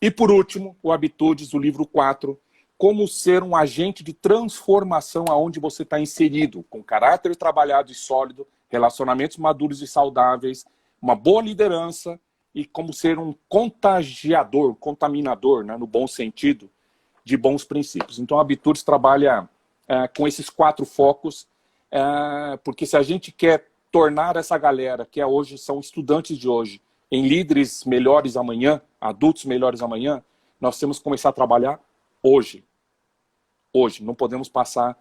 E por último, o Habitudes, o livro 4, como ser um agente de transformação aonde você está inserido, com caráter trabalhado e sólido, relacionamentos maduros e saudáveis, uma boa liderança e como ser um contagiador, contaminador, né, no bom sentido, de bons princípios. Então, a Habitudes trabalha com esses 4 focos, porque se a gente quer tornar essa galera, que hoje são estudantes de hoje, em líderes melhores amanhã, adultos melhores amanhã, nós temos que começar a trabalhar hoje. Hoje, não podemos passar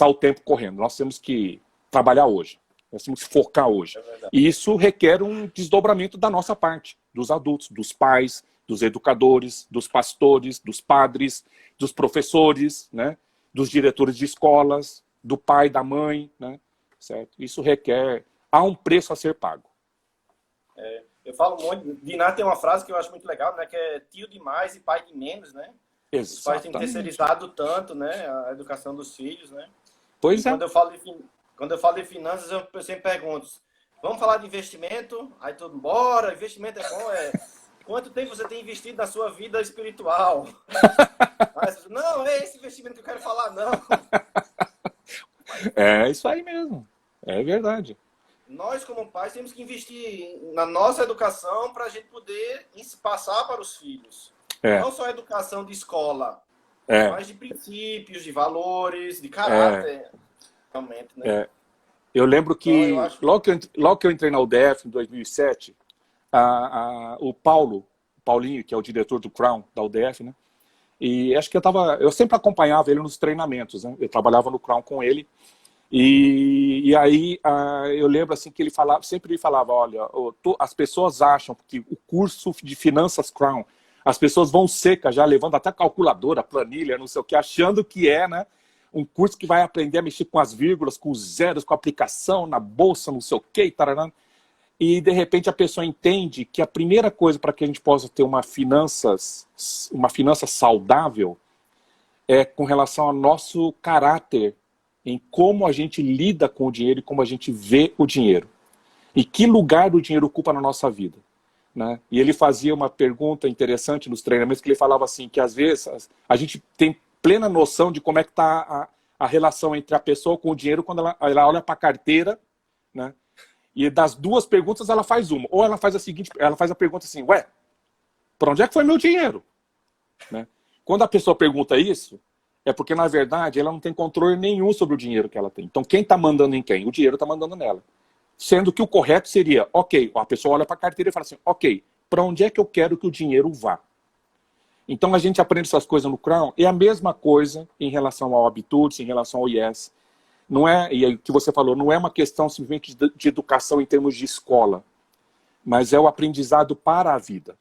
o tempo correndo. Nós temos que trabalhar hoje. Nós temos que focar hoje. E isso requer um desdobramento da nossa parte, dos adultos, dos pais, dos educadores, dos pastores, dos padres, dos professores, né? Dos diretores de escolas, do pai, da mãe, né? Certo? Isso requer... Há um preço a ser pago. Eu falo muito... Diná tem uma frase que eu acho muito legal, né? Que é tio demais e pai de menos, né? Exatamente. Os pais têm terceirizado tanto, né? A educação dos filhos, né? Pois é. Quando eu falo de finanças, eu sempre pergunto, vamos falar de investimento? Aí todo mundo, bora, investimento é bom, quanto tempo você tem investido na sua vida espiritual? Não, é esse investimento que eu quero falar, não. É isso aí mesmo, é verdade. Nós, como pais, temos que investir na nossa educação para a gente poder passar para os filhos. Não só a educação de escola, mas de princípios, de valores, de caráter. Realmente, né? Eu lembro que, logo que eu entrei na UDF, em 2007, o Paulinho, que é o diretor do Crown, da UDF, né? E acho que eu sempre acompanhava ele nos treinamentos, né? Eu trabalhava no Crown com ele. E aí eu lembro assim que sempre ele falava, olha, as pessoas acham que o curso de finanças Crown, as pessoas vão secas já, levando até calculadora, planilha, não sei o que, achando que né? Um curso que vai aprender a mexer com as vírgulas, com os zeros, com a aplicação na bolsa, não sei o que, taranã. E de repente a pessoa entende que a primeira coisa para que a gente possa ter uma finança saudável é com relação ao nosso caráter, em como a gente lida com o dinheiro e como a gente vê o dinheiro. E que lugar o dinheiro ocupa na nossa vida. Né? E ele fazia uma pergunta interessante nos treinamentos, que ele falava assim, que às vezes a gente tem plena noção de como é que está a relação entre a pessoa com o dinheiro quando ela olha para a carteira, né? E das 2 perguntas ela faz uma. Ou ela faz a pergunta assim, ué, para onde é que foi meu dinheiro? Né? Quando a pessoa pergunta isso, é porque na verdade ela não tem controle nenhum sobre o dinheiro que ela tem. Então quem está mandando em quem? O dinheiro está mandando nela. Sendo que o correto seria, ok, a pessoa olha para a carteira e fala assim, ok, para onde é que eu quero que o dinheiro vá? Então a gente aprende essas coisas no Crown, é a mesma coisa em relação ao Habitudes, em relação ao Yes. Não é, e o que você falou, não é uma questão simplesmente de educação em termos de escola, mas é o aprendizado para a vida.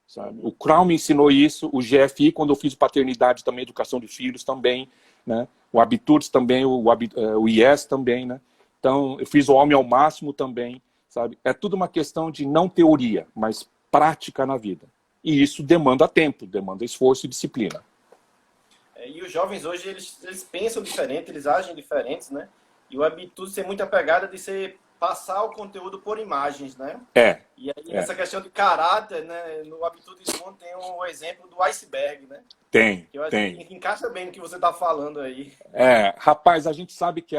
Sabe? O Crown me ensinou isso, o GFI, quando eu fiz paternidade também, educação de filhos também, né? O Habitudes também, o Yes também, né? Então eu fiz o Homem ao Máximo também, sabe? É tudo uma questão de não teoria, mas prática na vida. E isso demanda tempo, demanda esforço e disciplina. E os jovens hoje, eles pensam diferente, eles agem diferentes, né? E o Habitudes tem muita pegada de passar o conteúdo por imagens, né? E aí, nessa questão de caráter, né? No Habitudes 1 tem um exemplo do iceberg, né? Tem, que eu acho que encaixa bem no que você está falando aí. Rapaz, a gente sabe que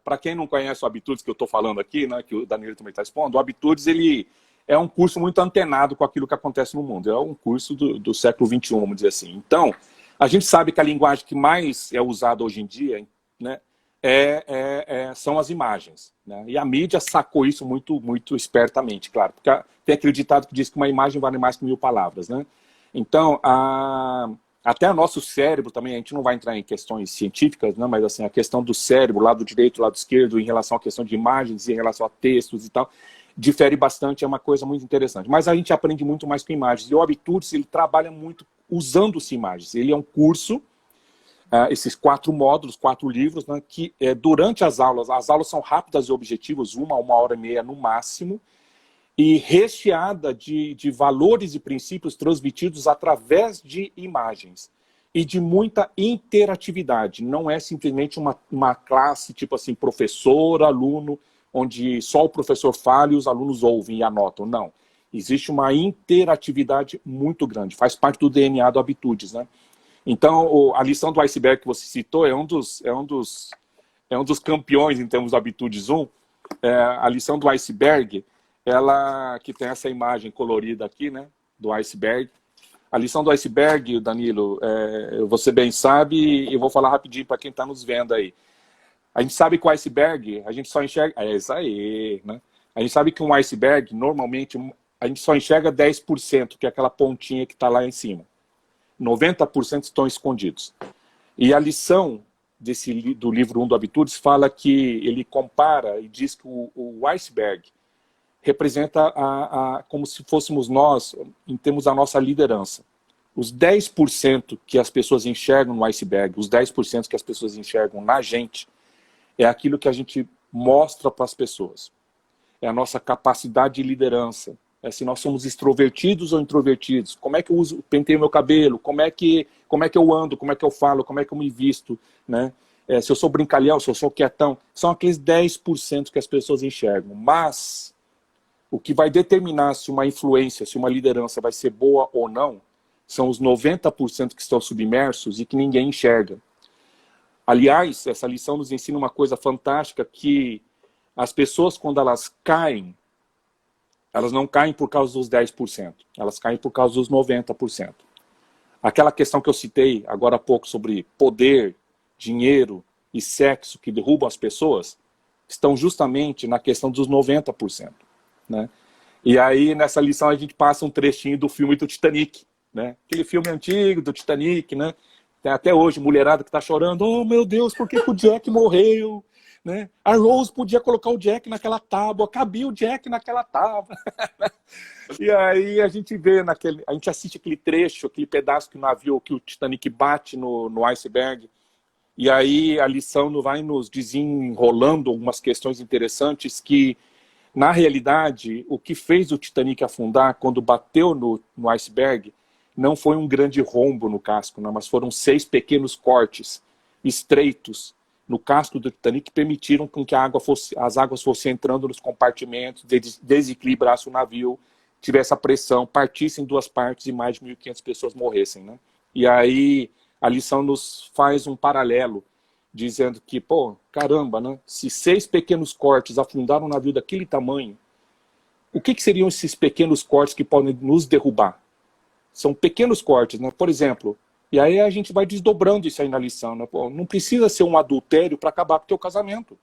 para quem não conhece o Habitudes que eu estou falando aqui, né? Que o Danilo também está expondo, o Habitudes, ele é um curso muito antenado com aquilo que acontece no mundo. É um curso do século XXI, vamos dizer assim. Então, a gente sabe que a linguagem que mais é usada hoje em dia, né, são as imagens. Né? E a mídia sacou isso muito, muito espertamente, claro. Porque tem aquele ditado que diz que uma imagem vale mais que 1000 palavras. Né? Então, até o nosso cérebro também, a gente não vai entrar em questões científicas, né, mas assim, a questão do cérebro, lado direito, lado esquerdo, em relação à questão de imagens, em relação a textos e tal, difere bastante, é uma coisa muito interessante. Mas a gente aprende muito mais com imagens. E o Habitudes, ele trabalha muito usando-se imagens. Ele é um curso, esses 4 módulos, 4 livros, né, que durante as aulas são rápidas e objetivas, 1 hora e meia no máximo, e recheada de valores e princípios transmitidos através de imagens. E de muita interatividade. Não é simplesmente uma classe, tipo assim, professor, aluno, onde só o professor fala e os alunos ouvem e anotam. Não. Existe uma interatividade muito grande, faz parte do DNA do Habitudes, né? Então, a lição do iceberg que você citou é um dos campeões em termos do Habitudes 1. A lição do iceberg, ela que tem essa imagem colorida aqui, né, do iceberg. A lição do iceberg, Danilo, você bem sabe, e eu vou falar rapidinho para quem está nos vendo aí. A gente sabe que o iceberg, a gente só enxerga... É isso aí, né? A gente sabe que um iceberg, normalmente, a gente só enxerga 10%, que é aquela pontinha que está lá em cima. 90% estão escondidos. E a lição do livro 1 do Habitudes fala que ele compara e diz que o iceberg representa como se fôssemos nós, em termos da nossa liderança. Os 10% que as pessoas enxergam no iceberg, os 10% que as pessoas enxergam na gente, é aquilo que a gente mostra para as pessoas. É a nossa capacidade de liderança. É se nós somos extrovertidos ou introvertidos. Como é que eu penteio meu cabelo? Como é que eu ando? Como é que eu falo? Como é que eu me visto? Né? Se eu sou brincalhão, se eu sou quietão. São aqueles 10% que as pessoas enxergam. Mas o que vai determinar se uma influência, se uma liderança vai ser boa ou não, são os 90% que estão submersos e que ninguém enxerga. Aliás, essa lição nos ensina uma coisa fantástica, que as pessoas, quando elas caem, elas não caem por causa dos 10%, elas caem por causa dos 90%. Aquela questão que eu citei agora há pouco sobre poder, dinheiro e sexo que derrubam as pessoas, estão justamente na questão dos 90%. Né? E aí, nessa lição, a gente passa um trechinho do filme do Titanic. Né? Aquele filme antigo do Titanic, né? Tem até hoje mulherada que está chorando. Oh, meu Deus, por que o Jack morreu? Né? A Rose podia colocar o Jack naquela tábua, cabia o Jack naquela tábua. E aí a gente vê a gente assiste aquele trecho, aquele pedaço que o navio, que o Titanic bate no iceberg. E aí a lição vai nos desenrolando algumas questões interessantes que, na realidade, o que fez o Titanic afundar quando bateu no iceberg não foi um grande rombo no casco, não, mas foram 6 pequenos cortes estreitos no casco do Titanic que permitiram com que as águas fossem entrando nos compartimentos, desequilibrasse o navio, tivesse a pressão, partisse em 2 partes e mais de 1.500 pessoas morressem. Né? E aí a lição nos faz um paralelo, dizendo que, pô, caramba, né? Se 6 pequenos cortes afundaram um navio daquele tamanho, o que seriam esses pequenos cortes que podem nos derrubar? São pequenos cortes, né? Por exemplo, e aí a gente vai desdobrando isso aí na lição. Né? Pô, não precisa ser um adultério para acabar com o teu casamento.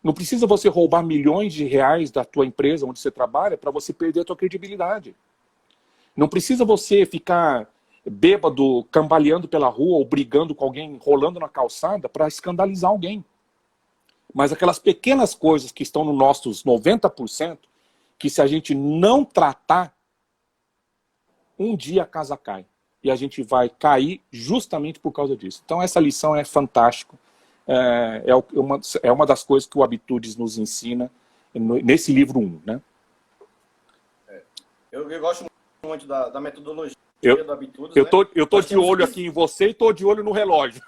Não precisa você roubar milhões de reais da tua empresa onde você trabalha para você perder a tua credibilidade. Não precisa você ficar bêbado, cambaleando pela rua ou brigando com alguém, rolando na calçada para escandalizar alguém. Mas aquelas pequenas coisas que estão nos nossos 90%, que se a gente não tratar, um dia a casa cai. E a gente vai cair justamente por causa disso. Então essa lição é fantástica. É uma das coisas que o Habitudes nos ensina nesse livro 1. Né? Eu gosto muito da metodologia do Habitudes. Eu tô de olho aqui em você e estou de olho no relógio.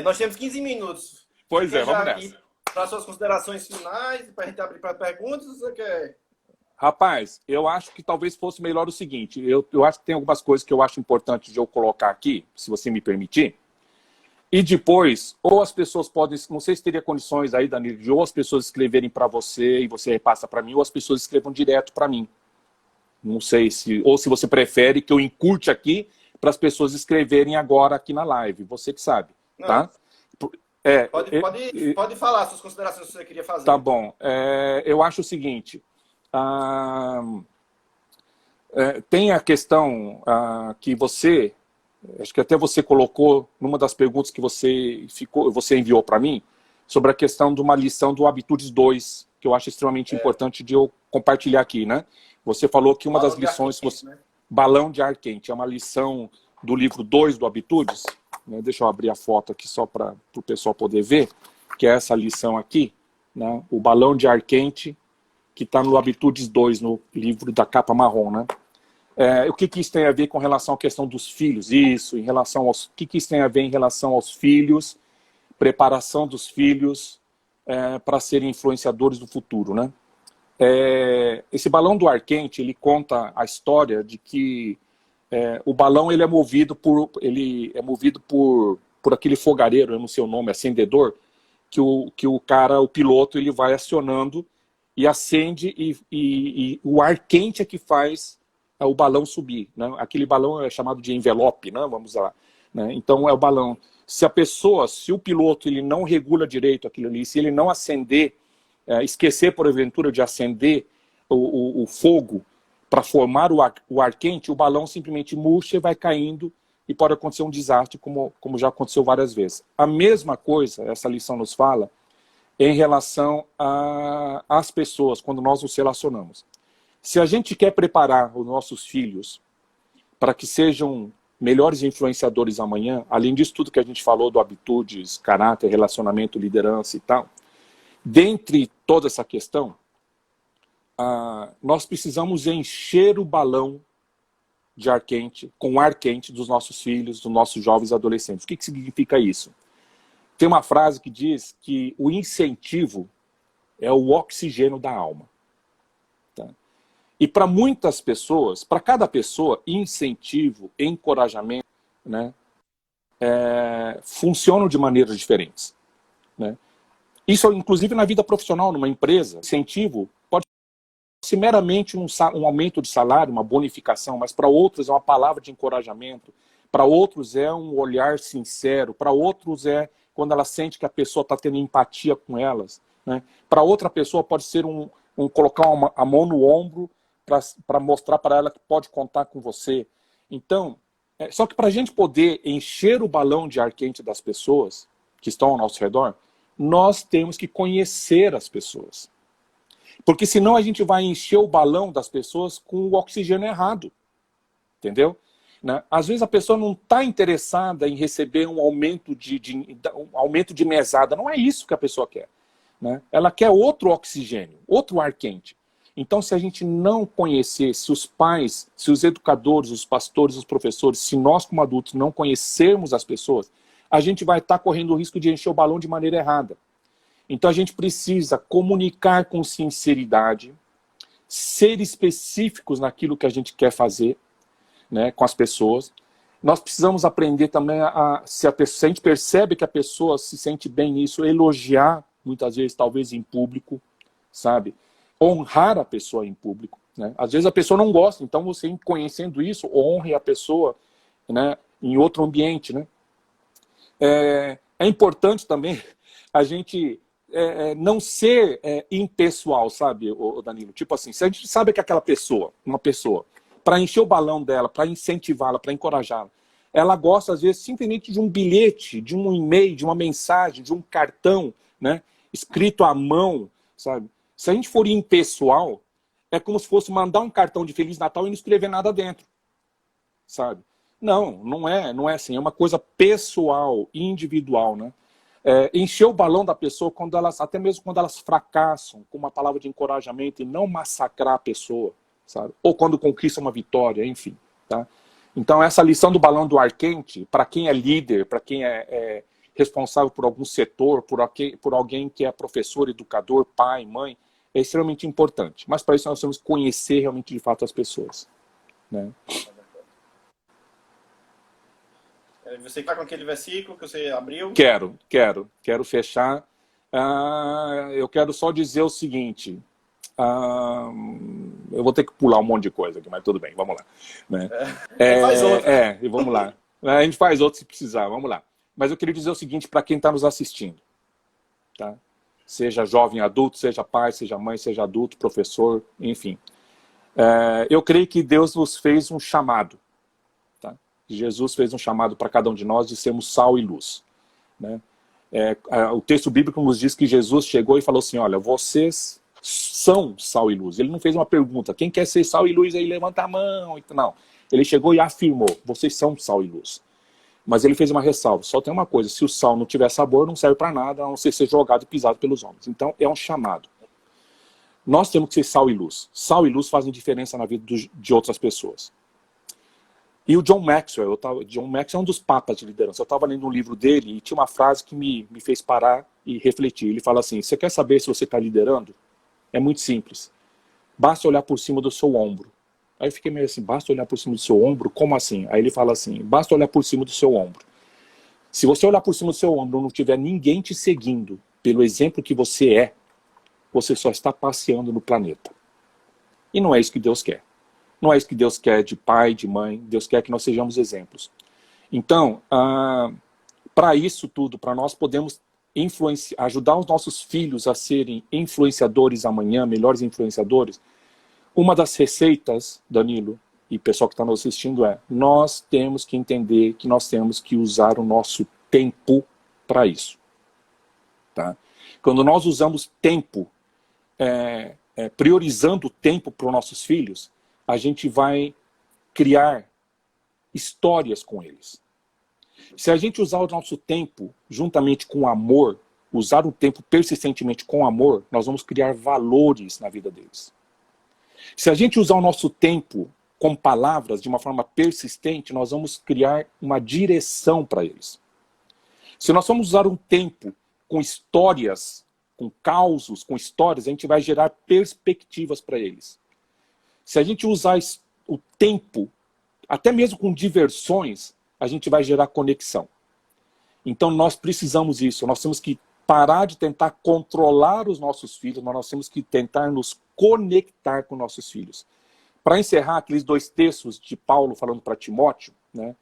Nós temos 15 minutos. Pois é, vamos nessa. Para suas considerações finais, para a gente abrir para perguntas, você quer... Rapaz, eu acho que talvez fosse melhor o seguinte, eu acho que tem algumas coisas que eu acho importante de eu colocar aqui, se você me permitir, e depois, ou as pessoas podem, não sei se teria condições aí, Danilo, de ou as pessoas escreverem para você e você repassa para mim, ou as pessoas escrevam direto para mim. Não sei ou se você prefere que eu encurte aqui para as pessoas escreverem agora aqui na live, você que sabe, tá? Pode falar suas considerações que você queria fazer. Tá bom, eu acho o seguinte... tem a questão que você, acho que até você colocou numa das perguntas que você enviou para mim, sobre a questão de uma lição do Habitudes 2, que eu acho extremamente importante de eu compartilhar aqui, né? Você falou que uma das lições... Balão de ar quente, é uma lição do livro 2 do Habitudes, né? Deixa eu abrir a foto aqui só para o pessoal poder ver, que é essa lição aqui, né? O balão de ar quente, que está no Habitudes 2, no livro da capa marrom, né? O que isso tem a ver com relação à questão dos filhos? Isso, em relação aos... O que isso tem a ver em relação aos filhos, preparação dos filhos, para serem influenciadores do futuro, né? Esse balão do ar quente, ele conta a história de que o balão ele é movido por aquele fogareiro, eu não sei o nome, acendedor, que o piloto, ele vai acionando e acende, e o ar quente é que faz o balão subir, né? Aquele balão é chamado de envelope, né? Vamos lá, né? Então é o balão. Se o piloto ele não regula direito aquilo ali, se ele não acender, esquecer porventura de acender o fogo para formar o ar quente, o balão simplesmente murcha e vai caindo, e pode acontecer um desastre, como já aconteceu várias vezes. A mesma coisa, essa lição nos fala, em relação às pessoas, quando nós nos relacionamos. Se a gente quer preparar os nossos filhos para que sejam melhores influenciadores amanhã, além disso tudo que a gente falou do habitudes, caráter, relacionamento, liderança e tal, dentre toda essa questão, nós precisamos encher o balão de ar quente, com ar quente dos nossos filhos, dos nossos jovens e adolescentes. O que significa isso? Tem uma frase que diz que o incentivo é o oxigênio da alma. Tá? E para muitas pessoas, para cada pessoa, incentivo, encorajamento, né, funcionam de maneiras diferentes. Né? Isso, inclusive, na vida profissional, numa empresa, incentivo pode ser meramente um aumento de salário, uma bonificação, mas para outros é uma palavra de encorajamento, para outros é um olhar sincero, para outros é quando ela sente que a pessoa está tendo empatia com elas. Né? Para outra pessoa pode ser colocar a mão no ombro para mostrar para ela que pode contar com você. Então, só que para a gente poder encher o balão de ar quente das pessoas que estão ao nosso redor, nós temos que conhecer as pessoas. Porque senão a gente vai encher o balão das pessoas com o oxigênio errado. Entendeu? Né? Às vezes a pessoa não está interessada em receber um aumento de mesada. Não é isso que a pessoa quer. Né? Ela quer outro oxigênio, outro ar quente. Então, se a gente não conhecer, se os pais, se os educadores, os pastores, os professores, se nós como adultos não conhecermos as pessoas, a gente vai estar correndo o risco de encher o balão de maneira errada. Então a gente precisa comunicar com sinceridade, ser específicos naquilo que a gente quer fazer, né, com as pessoas. Nós precisamos aprender também se a gente percebe que a pessoa se sente bem nisso, elogiar, muitas vezes, talvez em público, sabe? Honrar a pessoa em público. Né? Às vezes a pessoa não gosta, então você, conhecendo isso, honre a pessoa, né, em outro ambiente. Né? É importante também a gente não ser impessoal, sabe, Danilo? Tipo assim, se a gente sabe que aquela pessoa, uma pessoa, para encher o balão dela, para incentivá-la, para encorajá-la, ela gosta, às vezes, simplesmente de um bilhete, de um e-mail, de uma mensagem, de um cartão, né, escrito à mão, sabe? Se a gente for impessoal, é como se fosse mandar um cartão de Feliz Natal e não escrever nada dentro, sabe? Não é assim, é uma coisa pessoal, individual, né? Encher o balão da pessoa até mesmo quando elas fracassam, com uma palavra de encorajamento, e não massacrar a pessoa, sabe? Ou quando conquista uma vitória, enfim. Tá? Então essa lição do balão do ar quente, para quem é líder, para quem é responsável por algum setor, por alguém que é professor, educador, pai, mãe, é extremamente importante. Mas para isso nós temos que conhecer realmente de fato as pessoas. Né? Você está com aquele versículo que você abriu? Quero fechar. Eu quero só dizer o seguinte. Eu vou ter que pular um monte de coisa aqui, mas tudo bem, vamos lá. Né? Faz outro. E vamos lá. A gente faz outro se precisar, vamos lá. Mas eu queria dizer o seguinte para quem está nos assistindo. Tá? Seja jovem adulto, seja pai, seja mãe, seja adulto, professor, enfim. Eu creio que Deus nos fez um chamado. Jesus fez um chamado para cada um de nós de sermos sal e luz. Né? O texto bíblico nos diz que Jesus chegou e falou assim, olha, vocês são sal e luz. Ele não fez uma pergunta, quem quer ser sal e luz aí levanta a mão. Não, ele chegou e afirmou, vocês são sal e luz. Mas ele fez uma ressalva, só tem uma coisa, se o sal não tiver sabor, não serve para nada, a não ser jogado e pisado pelos homens. Então é um chamado. Nós temos que ser sal e luz. Sal e luz fazem diferença na vida de outras pessoas. E o John Maxwell, John Maxwell é um dos papas de liderança. Eu estava lendo um livro dele e tinha uma frase que me fez parar e refletir. Ele fala assim, você quer saber se você está liderando? É muito simples. Basta olhar por cima do seu ombro. Aí eu fiquei meio assim, basta olhar por cima do seu ombro? Como assim? Aí ele fala assim, basta olhar por cima do seu ombro. Se você olhar por cima do seu ombro e não tiver ninguém te seguindo pelo exemplo que você é, você só está passeando no planeta. E não é isso que Deus quer. Não é isso que Deus quer de pai, de mãe. Deus quer que nós sejamos exemplos. Então, para isso tudo, para nós podermos ajudar os nossos filhos a serem influenciadores amanhã, melhores influenciadores, uma das receitas, Danilo, e o pessoal que está nos assistindo nós temos que entender que nós temos que usar o nosso tempo para isso. Tá? Quando nós usamos tempo, priorizando o tempo para os nossos filhos, a gente vai criar histórias com eles. Se a gente usar o nosso tempo juntamente com amor, usar o tempo persistentemente com amor, nós vamos criar valores na vida deles. Se a gente usar o nosso tempo com palavras de uma forma persistente, nós vamos criar uma direção para eles. Se nós vamos usar um tempo com histórias, com causos, com histórias, a gente vai gerar perspectivas para eles. Se a gente usar o tempo, até mesmo com diversões, a gente vai gerar conexão. Então nós precisamos disso, nós temos que parar de tentar controlar os nossos filhos, mas nós temos que tentar nos conectar com nossos filhos. Para encerrar aqueles 2 textos de Paulo falando para Timóteo, né?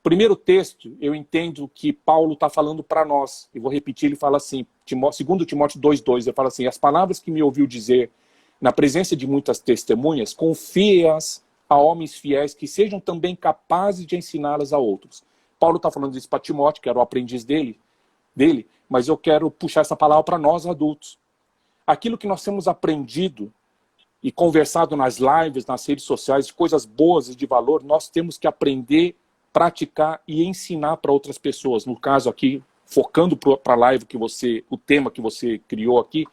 Primeiro texto, eu entendo que Paulo está falando para nós, e vou repetir, ele fala assim, 2 Timóteo 2,2, ele fala assim, as palavras que me ouviu dizer na presença de muitas testemunhas, confie-as a homens fiéis que sejam também capazes de ensiná-las a outros. Paulo está falando isso para Timóteo, que era o aprendiz dele, mas eu quero puxar essa palavra para nós adultos. Aquilo que nós temos aprendido e conversado nas lives, nas redes sociais, de coisas boas e de valor, nós temos que aprender, praticar e ensinar para outras pessoas. No caso aqui, focando para a live o tema que você criou aqui,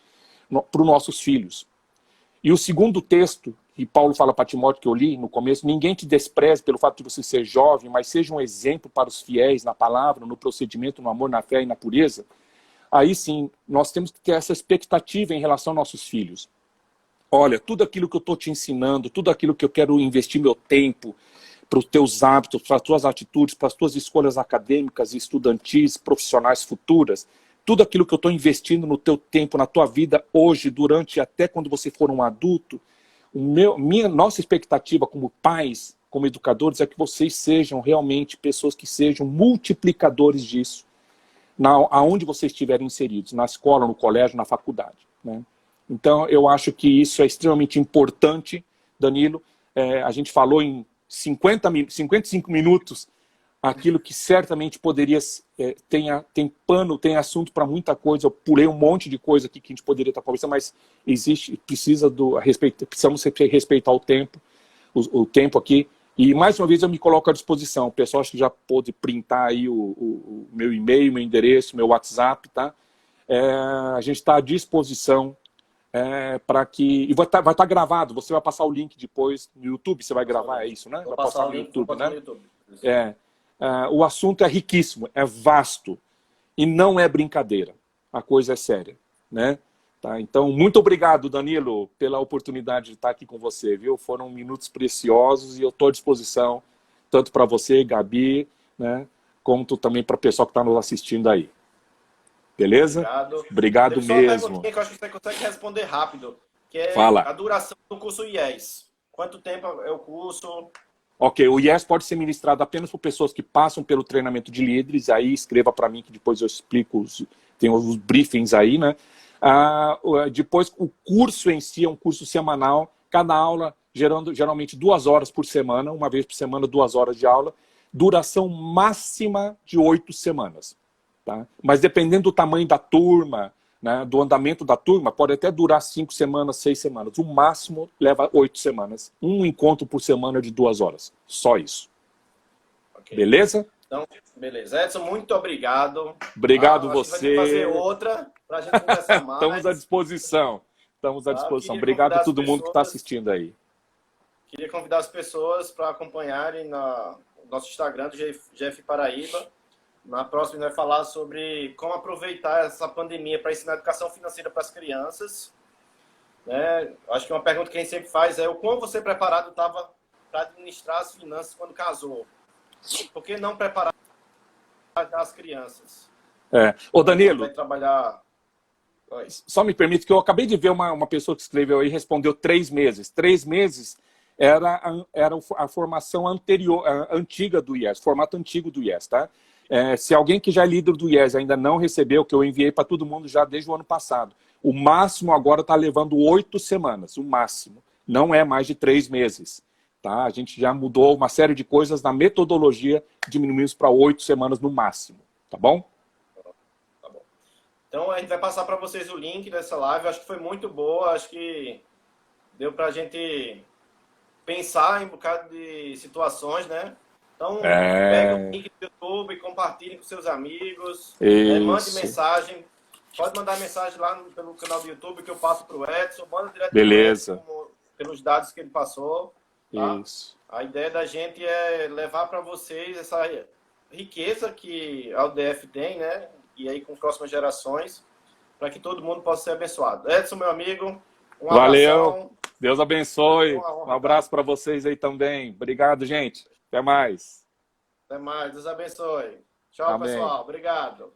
para os nossos filhos. E o segundo texto, que Paulo fala para Timóteo, que eu li no começo, ninguém te despreze pelo fato de você ser jovem, mas seja um exemplo para os fiéis na palavra, no procedimento, no amor, na fé e na pureza. Aí sim, nós temos que ter essa expectativa em relação aos nossos filhos. Olha, tudo aquilo que eu estou te ensinando, tudo aquilo que eu quero investir meu tempo, para os teus hábitos, para as tuas atitudes, para as tuas escolhas acadêmicas, estudantis, profissionais futuras, tudo aquilo que eu estou investindo no teu tempo, na tua vida, hoje, durante e até quando você for um adulto, nossa expectativa como pais, como educadores, é que vocês sejam realmente pessoas que sejam multiplicadores disso, aonde vocês estiverem inseridos, na escola, no colégio, na faculdade. Né? Então, eu acho que isso é extremamente importante, Danilo. A gente falou em 55 minutos aquilo que certamente poderia tem assunto para muita coisa. Eu pulei um monte de coisa aqui que a gente poderia estar conversando, mas precisamos respeitar o tempo aqui. E mais uma vez eu me coloco à disposição. O pessoal acho que já pôde printar aí o meu e-mail, meu endereço, meu WhatsApp, tá? A gente está à disposição para que... E vai estar gravado, você vai passar o link depois no YouTube, você vai gravar, é isso, né? Vou vai passar no o link, YouTube, né? no YouTube. O assunto é riquíssimo, é vasto e não é brincadeira. A coisa é séria, né? Tá? Então, muito obrigado, Danilo, pela oportunidade de estar aqui com você, viu? Foram minutos preciosos e eu estou à disposição, tanto para você, Gabi, né? Quanto também para o pessoal que está nos assistindo aí. Beleza? Obrigado mesmo. Que eu acho que você consegue responder rápido, que é Fala. A duração do curso IES. Quanto tempo é o curso? Ok, o IES pode ser ministrado apenas por pessoas que passam pelo treinamento de líderes, aí escreva para mim que depois eu explico, tem os briefings aí, né? Depois, o curso em si é um curso semanal, cada aula geralmente 2 horas por semana, uma vez por semana, 2 horas de aula, duração máxima de 8 semanas. Tá? Mas dependendo do tamanho da turma, né, do andamento da turma, pode até durar 5 semanas, 6 semanas. O máximo leva 8 semanas. Um encontro por semana de 2 horas. Só isso. Okay. Beleza? Então, beleza. Edson, muito obrigado. Obrigado você. Vai fazer outra para a gente conversar mais. Estamos à disposição. Estamos à disposição. Obrigado a todo mundo que está assistindo aí. Queria convidar as pessoas para acompanharem nosso Instagram do GF Paraíba. Na próxima, a gente vai falar sobre como aproveitar essa pandemia para ensinar educação financeira para as crianças. Né? Acho que uma pergunta que a gente sempre faz é o quão você preparado estava para administrar as finanças quando casou. Por que não preparar as crianças? Ô, Danilo, vai trabalhar... só me permite que eu acabei de ver uma pessoa que escreveu aí e respondeu 3 meses. 3 meses era a formação antiga do IES, formato antigo do IES, tá? Se alguém que já é líder do IES ainda não recebeu, que eu enviei para todo mundo já desde o ano passado, o máximo agora está levando 8 semanas, o máximo. Não é mais de 3 meses. Tá? A gente já mudou uma série de coisas na metodologia, diminuímos para 8 semanas no máximo. Tá bom? Tá bom. Então a gente vai passar para vocês o link dessa live. Acho que foi muito boa, acho que deu para a gente pensar em um bocado de situações, né? Então, pega o link do YouTube, compartilhe com seus amigos, mande mensagem. Pode mandar mensagem lá pelo canal do YouTube que eu passo para o Edson. Manda direto para o Edson, pelos dados que ele passou. Tá? Isso. A ideia da gente é levar para vocês essa riqueza que a UDF tem, né? E aí com próximas gerações, para que todo mundo possa ser abençoado. Edson, meu amigo, valeu. Abração. Deus abençoe. Um abraço para vocês aí também. Obrigado, gente. Até mais. Até mais. Deus abençoe. Tchau, Amém. pessoal. Obrigado.